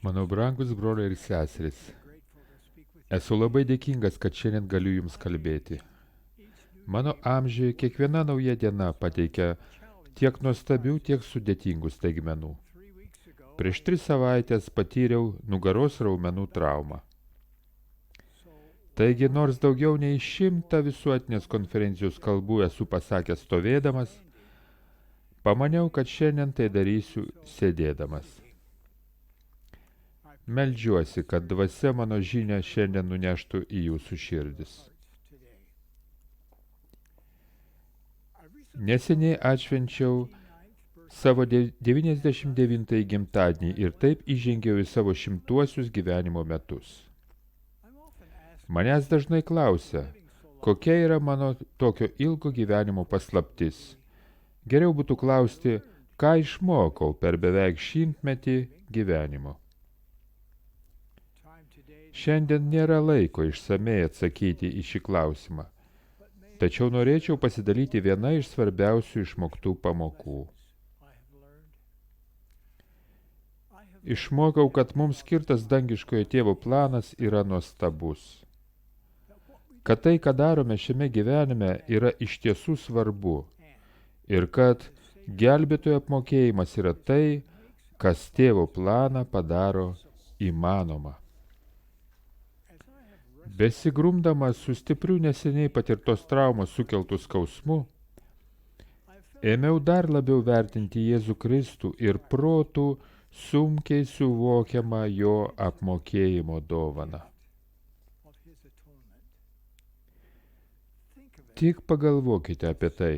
Mano brangus broliai ir seserys, esu labai dėkingas, kad šiandien galiu jums kalbėti. Mano amžiuje kiekviena nauja diena pateikia tiek nuostabių, tiek sudėtingų staigmenų. Prieš 3 savaitės patyriau nugaros raumenų traumą. Taigi, nors daugiau nei 100 visuotinės konferencijos kalbų esu pasakęs stovėdamas, pamaniau, kad šiandien tai darysiu sėdėdamas. Meldžiuosi, kad dvasia mano žinią šiandien nuneštų į jūsų širdis. Neseniai atšvenčiau savo 99 gimtadienį ir taip įžengiau į savo 100 gyvenimo metus. Manęs dažnai klausia, kokia yra mano tokio ilgo gyvenimo paslaptis. Geriau būtų klausti, ką išmokau per beveik 100 gyvenimo. Šiandien nėra laiko išsamei atsakyti į šį klausimą, tačiau norėčiau pasidalyti viena iš svarbiausių išmoktų pamokų. Išmokau, kad mums skirtas dangiškojo tėvo planas yra nuostabus. Kad tai, ką darome šiame gyvenime, yra iš tiesų svarbu. Ir kad gelbėtojo apmokėjimas yra tai, kas tėvo planą padaro įmanoma. Besigrumdamas su stipriu neseniai patirtos traumos sukeltų skausmu, ėmiau dar labiau vertinti Jėzų Kristų ir protų sunkiai suvokiamą jo apmokėjimo dovaną. Tik pagalvokite apie tai.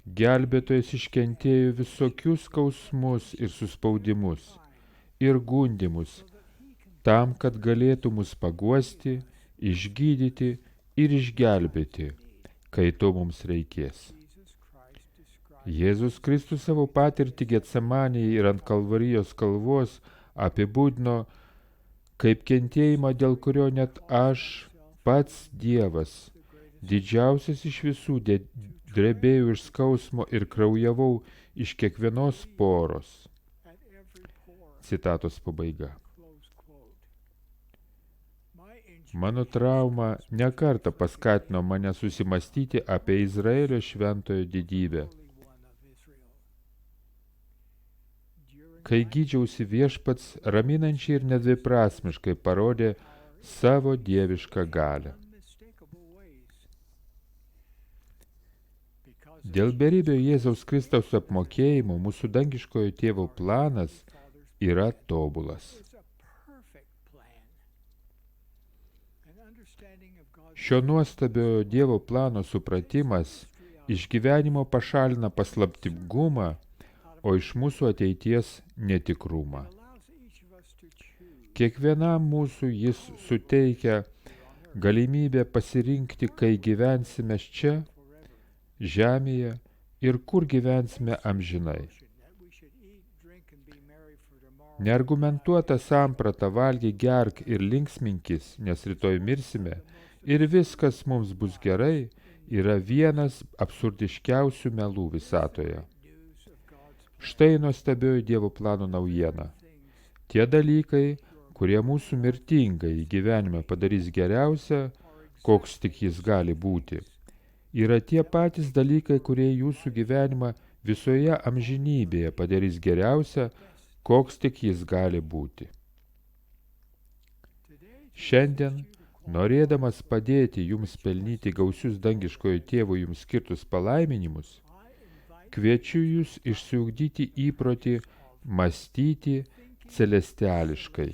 Gelbėtojas iškentėjo visokius skausmus ir suspaudimus ir gundymus, tam, kad galėtų mus paguosti, išgydyti ir išgelbėti, kai to mums reikės. Jėzus Kristus savo patirtį Getsemanėje ir ant Kalvarijos kalvos apibūdino kaip kentėjimą, dėl kurio net aš, pats Dievas, didžiausias iš visų, drebėjau iš skausmo ir kraujavau iš kiekvienos poros. Citatos pabaiga. Mano trauma nekartą paskatino mane susimastyti apie Izraelio šventojo didybę. Kai gydžiausi, Viešpats raminančiai ir nedviprasmiškai parodė savo dievišką galią. Dėl beribio Jėzaus Kristaus apmokėjimo mūsų dangiškojo tėvo planas yra tobulas. Šio nuostabiojo Dievo plano supratimas iš gyvenimo pašalina paslaptingumą, o iš mūsų ateities netikrumą. Kiekvienam mūsų jis suteikia galimybę pasirinkti, kai gyvensime čia, žemėje ir kur gyvensime amžinai. Neargumentuota samprata valgyk, gerk ir linksminkis, nes rytoj mirsime ir viskas mums bus gerai, yra vienas absurdiškiausių melų visatoje. Štai nuostabioji Dievo plano naujiena. Tie dalykai, kurie mūsų mirtingąjį gyvenimą padarys geriausia, koks tik jis gali būti, yra tie patys dalykai, kurie jūsų gyvenimą visoje amžinybėje padarys geriausia, koks tik jis gali būti. Šiandien, norėdamas padėti jums pelnyti gausius dangiškojo tėvo jums skirtus palaiminimus, kviečiu jūs išsiugdyti įprotį mąstyti celestiališkai.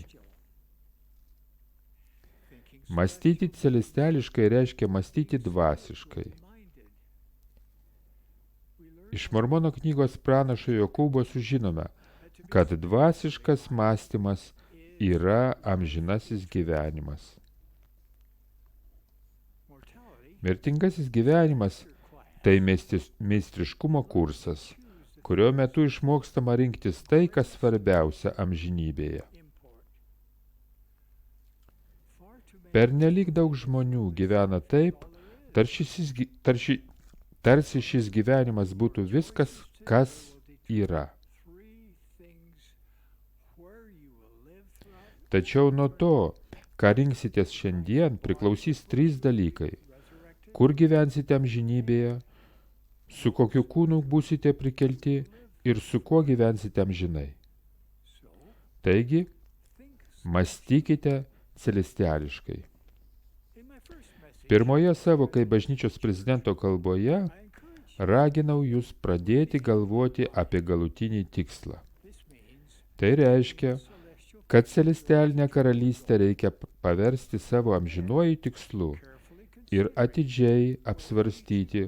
Mąstyti celestiališkai reiškia mąstyti dvasiškai. Iš Mormono knygos pranašo Jokūbo sužinome, kad dvasiškas mąstymas yra amžinasis gyvenimas. Mirtingasis gyvenimas tai meistriškumo kursas, kurio metu išmokstama rinktis tai, kas svarbiausia amžinybėje. Pernelyg daug žmonių gyvena taip, tarsi šis gyvenimas būtų viskas, kas yra. Tačiau nuo to, ką rinksitės šiandien, priklausys 3 dalykai. Kur gyvensite amžinybėje, su kokiu kūnu būsite prikelti ir su kuo gyvensite amžinai. Taigi, mąstykite celestiališkai. Pirmoje savo kaip bažnyčios prezidento kalboje raginau jūs pradėti galvoti apie galutinį tikslą. Tai reiškia, kad celestialinę karalystę reikia paversti savo amžinuoju tikslu ir atidžiai apsvarstyti,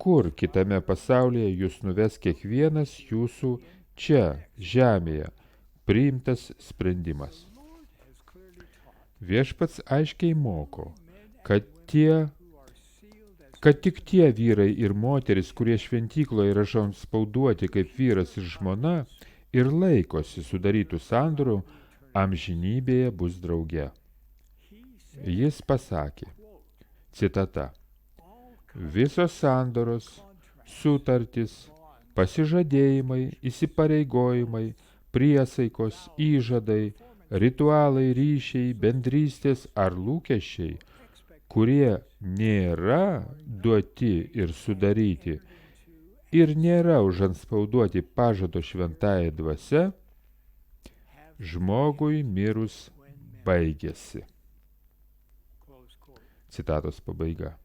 kur kitame pasaulyje jūs nuves kiekvienas jūsų čia, žemėje, priimtas sprendimas. Viešpats aiškiai moko, kad tik tie vyrai ir moteris, kurie šventykloje yra žanspauduoti kaip vyras ir žmona ir laikosi sudarytų sandorų, amžinybėje bus drauge. Jis pasakė, citata, visos sandoros, sutartys, pasižadėjimai, įsipareigojimai, priesaikos, įžadai, ritualai, ryšiai, bendrystės ar lūkesčiai, kurie nėra duoti ir sudaryti ir nėra užantspauduoti pažado šventąja dvasia, žmogui mirus baigėsi. Citatos pabaiga.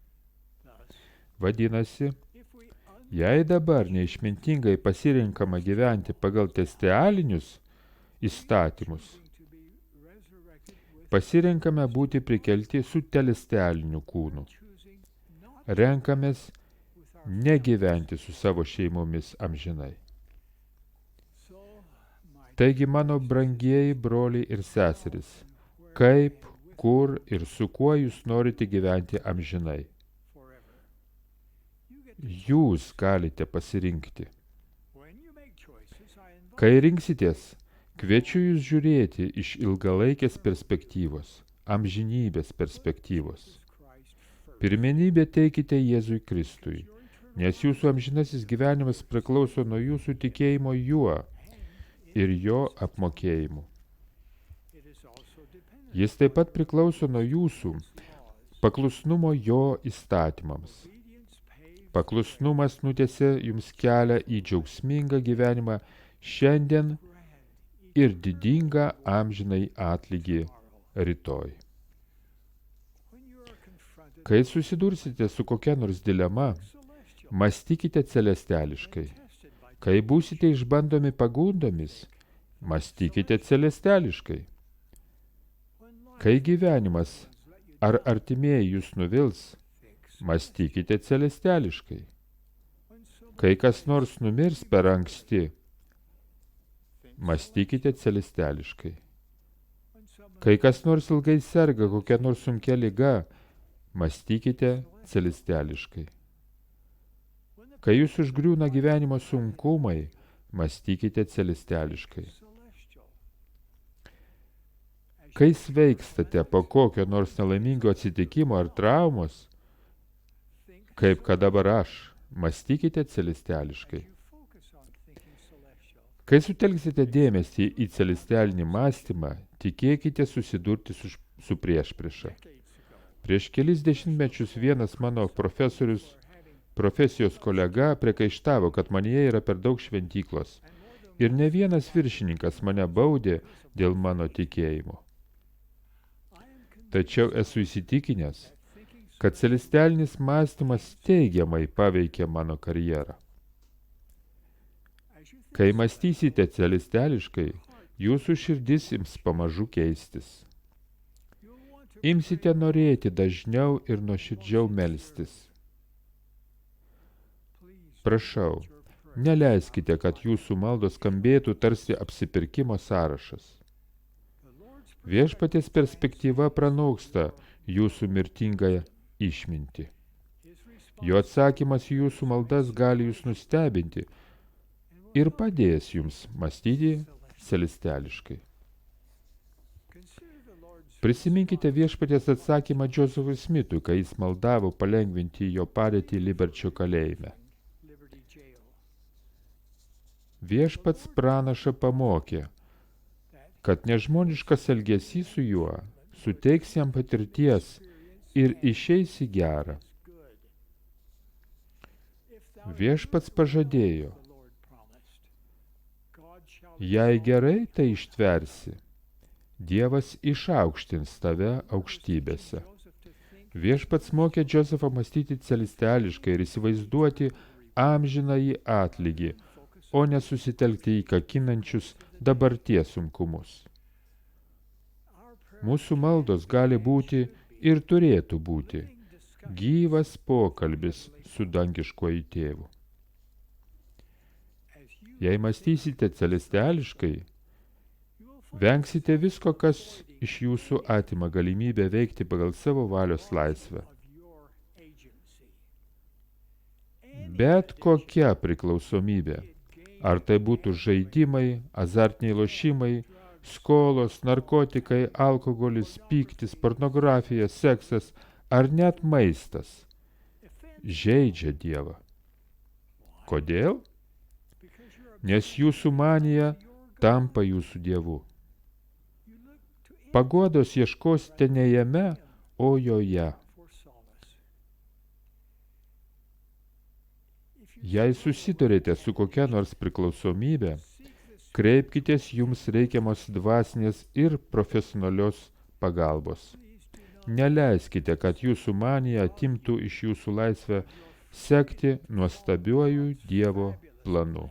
Vadinasi, jei dabar neišmintingai pasirinkama gyventi pagal testialinius įstatymus, pasirinkame būti prikelti su telestialiniu kūnu. Renkamės negyventi su savo šeimomis amžinai. Taigi, mano brangieji broliai ir seserys, kaip, kur ir su kuo jūs norite gyventi amžinai? Jūs galite pasirinkti. Kai rinksitės, kviečiu jūs žiūrėti iš ilgalaikės perspektyvos, amžinybės perspektyvos. Pirmenybę teikite Jėzui Kristui, nes jūsų amžinasis gyvenimas priklauso nuo jūsų tikėjimo juo ir jo apmokėjimu. Jis taip pat priklauso nuo jūsų paklusnumo jo įstatymams. Paklusnumas nutiesia jums kelią į džiaugsmingą gyvenimą šiandien ir didingą amžinai atlygį rytoj. Kai susidursite su kokia nors dilema, mąstykite celestiališkai. Kai būsite išbandomi pagundomis, mąstykite celestiališkai. Kai gyvenimas ar artimieji jūs nuvils, mąstykite celestiališkai. Kai kas nors numirs per anksti, mąstykite celestiališkai. Kai kas nors ilgai serga kokia nors sunkia liga, mąstykite celestiališkai. Kai jūs užgriūna gyvenimo sunkumai, mąstykite celestiališkai. Kai sveikstate po kokio nors nelaimingo atsitikimo ar traumos, kaip kad dabar aš, mąstykite celestiališkai. Kai sutelksite dėmesį į celestialinį mąstymą, tikėkite susidurti su priešprieša. Prieš kelis dešimtmečius vienas mano profesijos kolega priekaištavo, kad manyje yra per daug šventyklos. Ir ne vienas viršininkas mane baudė dėl mano tikėjimo. Tačiau esu įsitikinęs, kad celestialinis mąstymas teigiamai paveikė mano karjerą. Kai mąstysite celestiališkai, jūsų širdis ims pamažu keistis. Imsite norėti dažniau ir nuoširdžiau melstis. Prašau, neleiskite, kad jūsų maldos skambėtų tarsi apsipirkimo sąrašas. Viešpaties perspektyva pranoksta jūsų mirtingąją išmintį. Jo atsakymas į jūsų maldas gali jūs nustebinti ir padės jums mąstyti celestiališkai. Prisiminkite viešpaties atsakymą Josephui Smithui, kai jis maldavo palengvinti jo padėtį Liberčio kalėjime. Viešpats pranašą pamokė, kad nežmoniškas elgesys su juo suteiks jam patirties ir išeis į gerą. Viešpats pažadėjo, jei gerai tai ištversi, Dievas išaukštins tave aukštybėse. Viešpats mokė Josefą mąstyti celestiališkai ir įsivaizduoti amžinąjį atlygį, o nesusitelkti į kakinančius dabarties sunkumus. Mūsų maldos gali būti ir turėtų būti gyvas pokalbis su dangiškuoju tėvu. Jei mąstysite celestiališkai, vengsite visko, kas iš jūsų atima galimybę veikti pagal savo valios laisvę. Bet kokia priklausomybė, ar tai būtų žaidimai, azartiniai lošimai, skolos, narkotikai, alkoholis, pyktis, pornografija, seksas ar net maistas, žeidžia Dievą. Kodėl? Nes jūsų manija tampa jūsų dievu. Paguodos ieškosite ne jame, o joje. Jei susidurite su kokia nors priklausomybė, kreipkitės jums reikiamos dvasinės ir profesionalios pagalbos. Neleiskite, kad jūsų manija atimtų iš jūsų laisvę sekti nuostabiuoju Dievo planu.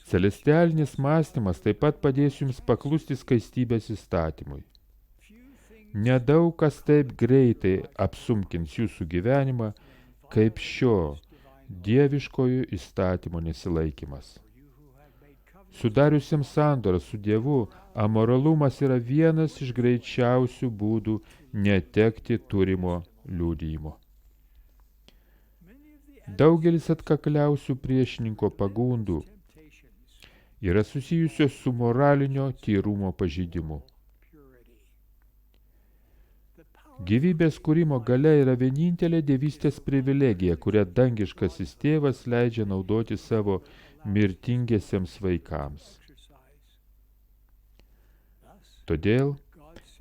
Celestialinis mąstymas taip pat padės jums paklusti skaistybės įstatymui. Nedaug kas taip greitai apsunkins jūsų gyvenimą, kaip šio dieviškojo įstatymo nesilaikymas. Sudariusiems sandorą su Dievu, amoralumas yra vienas iš greičiausių būdų netekti turimo liudijimo. Daugelis atkakliausių priešininko pagundų yra susijusios su moralinio tyrumo pažeidimu. Gyvybės kūrimo galia yra vienintelė dievystės privilegija, kurią dangiškasis tėvas leidžia naudoti savo mirtingiesiems vaikams. Todėl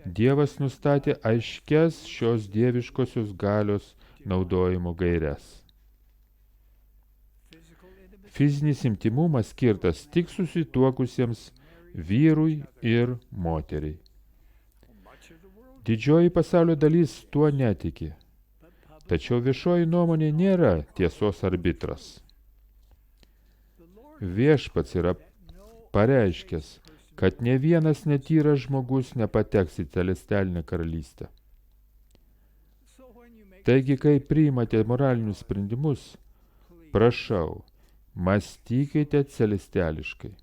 Dievas nustatė aiškias šios dieviškosios galios naudojimo gaires. Fizinis intimumas skirtas tik susituokusiems vyrui ir moteriai. Didžioji pasaulio dalis tuo netiki. Tačiau viešoji nuomonė nėra tiesos arbitras. Viešpats yra pareiškęs, kad ne vienas netyras žmogus nepateks į celestialinę karalystę. Taigi, kai priimate moralinius sprendimus, prašau, mąstykite celestiališkai.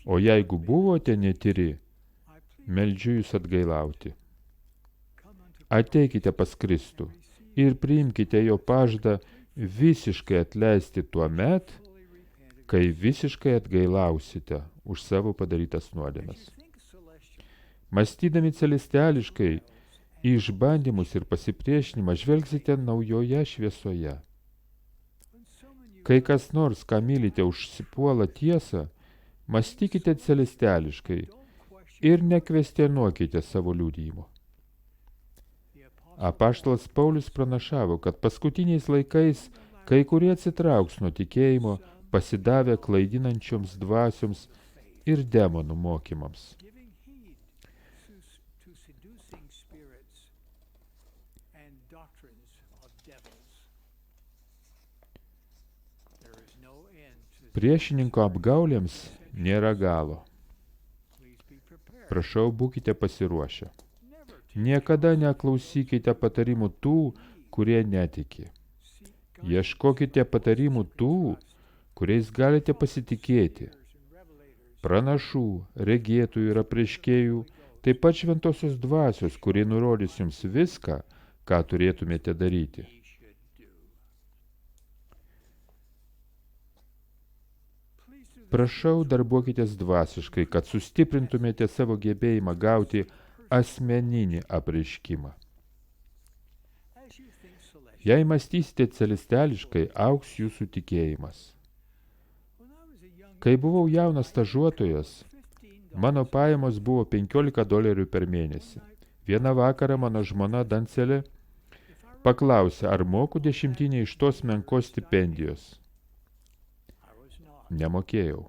O jeigu buvote netyri, meldžiu jūs atgailauti. Ateikite pas Kristų ir priimkite jo pažadą visiškai atleisti tuo met, kai visiškai atgailausite už savo padarytas nuodėmes. Mąstydami celestiališkai, į išbandymus ir pasipriešinimą žvelgsite naujoje šviesoje. Kai kas nors, ką mylite, užsipuola tiesą, mąstykite celestiališkai ir nekvestionuokite savo liudijimo. Apaštalas Paulius pranašavo, kad paskutiniais laikais kai kurie atsitrauks nuo tikėjimo, pasidavę klaidinančioms dvasioms ir demonų mokymams. Priešininko apgaulėms nėra galo. Prašau, būkite pasiruošę. Niekada neklausykite patarimų tų, kurie netiki. Ieškokite patarimų tų, kuriais galite pasitikėti. Pranašų, regėtojų ir apreiškėjų, taip pat šventosios dvasios, kurie nurodys jums viską, ką turėtumėte daryti. Prašau, darbuokitės dvasiškai, kad sustiprintumėte savo gebėjimą gauti asmeninį apreiškimą. Jei mąstysite celestiališkai, augs jūsų tikėjimas. Kai buvau jaunas stažuotojas, mano pajamos buvo $15 per mėnesį. Vieną vakarą mano žmona Dancelė paklausė, ar moku 10 iš tos menkos stipendijos. Nemokėjau.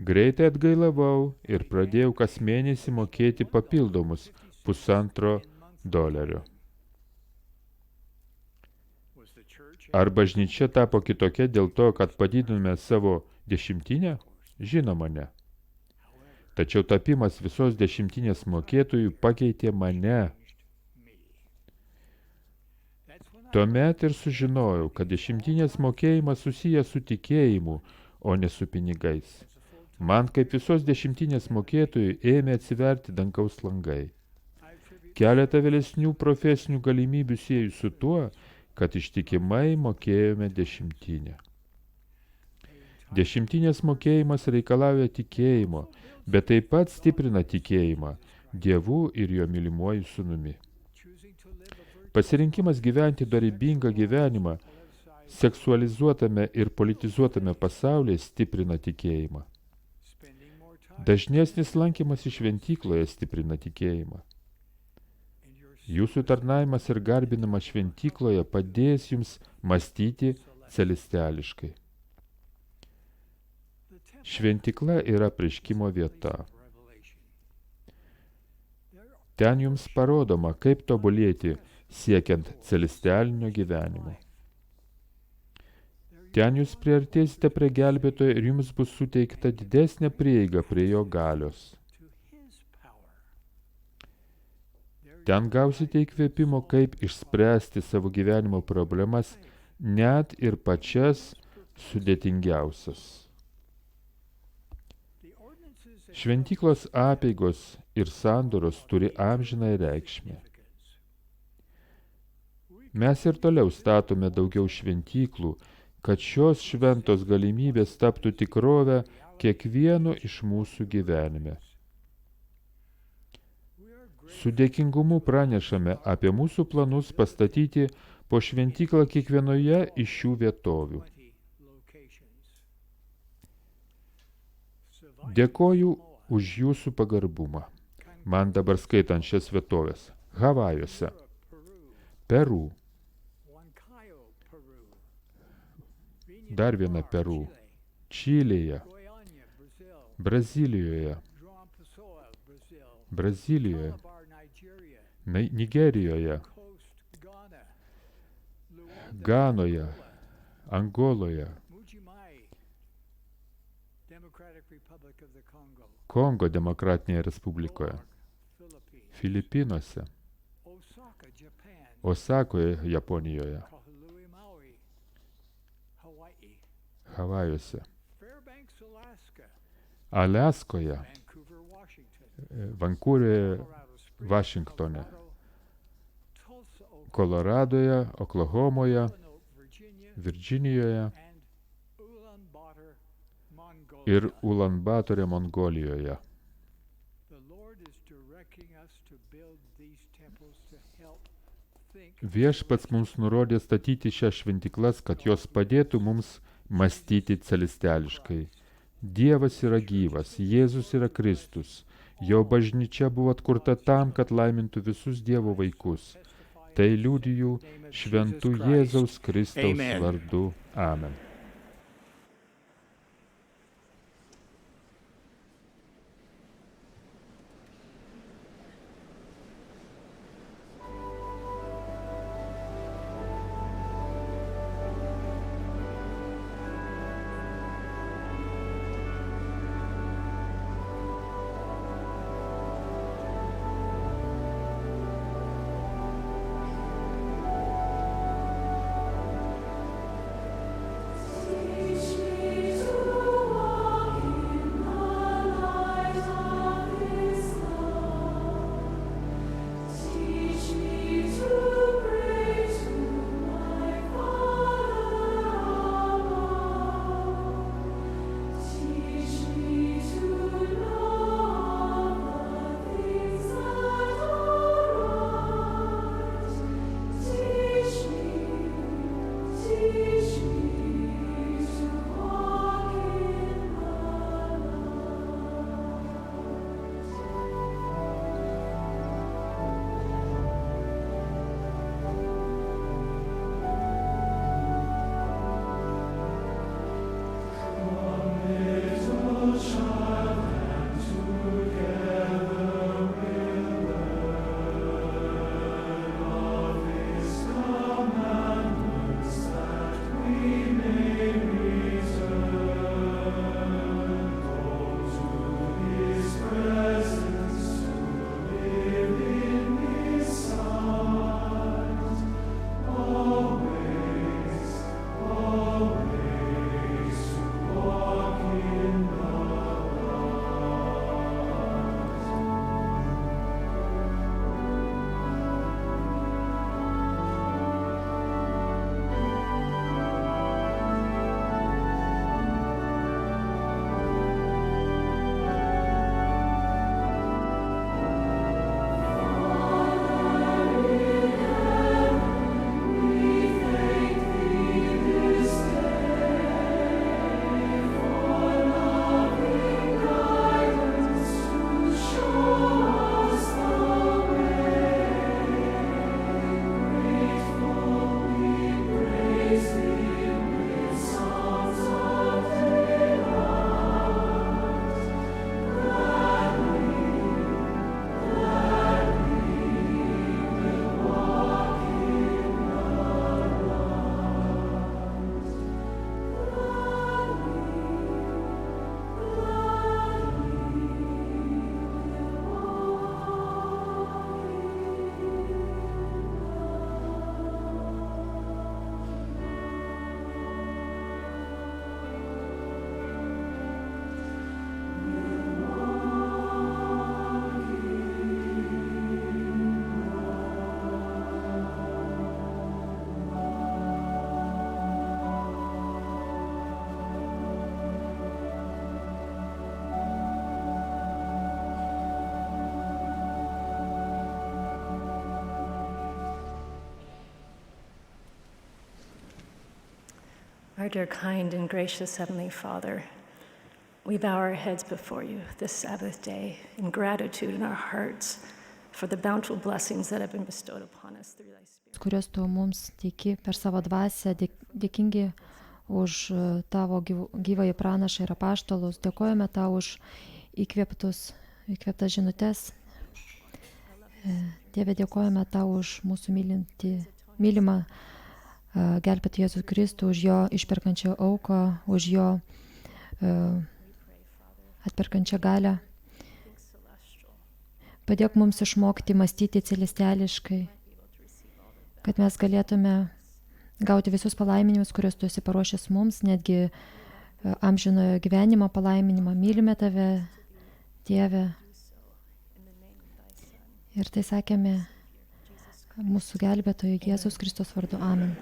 Greitai atgailavau ir pradėjau kas mėnesį mokėti papildomus $1,5. Ar bažnyčia tapo kitokia dėl to, kad padidinome savo 10? Žinoma, ne. Tačiau tapimas visos 10 mokėtojų pakeitė mane. Tuomet ir sužinojau, kad 10 mokėjimas susijęs su tikėjimu, o ne su pinigais. Man kaip visos 10 mokėtojų ėmė atsiverti dangaus langai. Keletą vėlesnių profesinių galimybių sieju su tuo, kad ištikimai mokėjome 10. 10 mokėjimas reikalauja tikėjimo, bet taip pat stiprina tikėjimą Dievu ir jo mylimuoju sūnumi. Pasirinkimas gyventi dorybingą gyvenimą seksualizuotame ir politizuotame pasaulyje stiprina tikėjimą. Dažnesnis lankymas šventykloje stiprina tikėjimą. Jūsų tarnavimas ir garbinimas šventykloje padės jums mąstyti celestiališkai. Šventykla yra apreiškimo vieta. Ten jums parodoma, kaip tobulėti siekiant celestialinio gyvenimo. Ten jūs priartėsite prie gelbėtojo ir jums bus suteikta didesnė prieiga prie jo galios. Ten gausite įkvėpimo, kaip išspręsti savo gyvenimo problemas, net ir pačias sudėtingiausias. Šventyklos apeigos ir sandoros turi amžiną reikšmę. Mes ir toliau statome daugiau šventyklų, kad šios šventos galimybės taptų tikrovę kiekvieno iš mūsų gyvenime. Su dėkingumu pranešame apie mūsų planus pastatyti po šventyklą kiekvienoje iš šių vietovių. Dėkoju už jūsų pagarbumą. Man dabar skaitant šias vietovės. Havajuose, Peru, dar viena Peru, Čilėje, Brazilijoje, Nigerijoje, Ganoje, Angoloje, Kongo Demokratinėje Respublikoje, Filipinuose, Osakoje, Japonijoje, Havajuose, Aliaskoje, Vankūveryje, Vašingtone, Koloradoje, Oklahomoje, Virdžinijoje ir Ulanbatore, Mongolijoje. Viešpats mums nurodė statyti šias šventyklas, kad jos padėtų mums mąstyti celestiališkai. Dievas yra gyvas, Jėzus yra Kristus. Jo bažnyčia buvo atkurta tam, kad laimintų visus Dievo vaikus. Tai liudiju šventų Jėzaus Kristaus vardu. Amen. Our dear, kind, and gracious Heavenly Father, we bow our heads before you this Sabbath day in gratitude in our hearts for the bountiful blessings that have been bestowed upon us through thy Spirit. Kurios tu mums teiki per savo dvasią, dėkingi už tavo gyvąjį pranašą ir apaštalus, dėkojame tau už įkvėptas žinutes. Dieve, dėkojame tau už mūsų mylimą gelbėti Jėzų Kristų už jo išperkančią auką, už jo atperkančią galią. Padėk mums išmokti mąstyti celestiališkai, kad mes galėtume gauti visus palaiminimus, kuriuos tu esi paruošęs mums, netgi amžinojo gyvenimo palaiminimą. Mylime tave, Dieve. Ir tai sakėme mūsų gelbėtojo Jėzus Kristus vardu. Amen.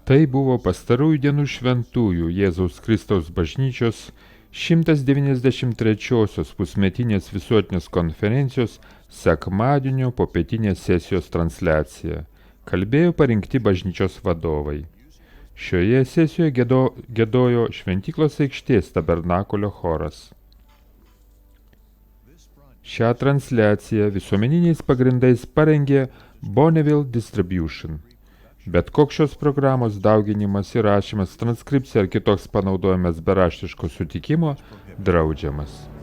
Tai buvo pastarųjų dienų šventųjų Jėzaus Kristaus bažnyčios 193-osios pusmetinės visuotinės konferencijos sekmadienio popietinės sesijos transliacija. Kalbėjo parinkti bažnyčios vadovai. Šioje sesijoje giedojo Šventyklos aikštės tabernakulio choras. Šią transliaciją visuomeniniais pagrindais parengė Bonneville Distribution. Bet koks šios programos dauginimas, įrašymas, transkripcija ar kitoks panaudojimas be raštiško sutikimo draudžiamas.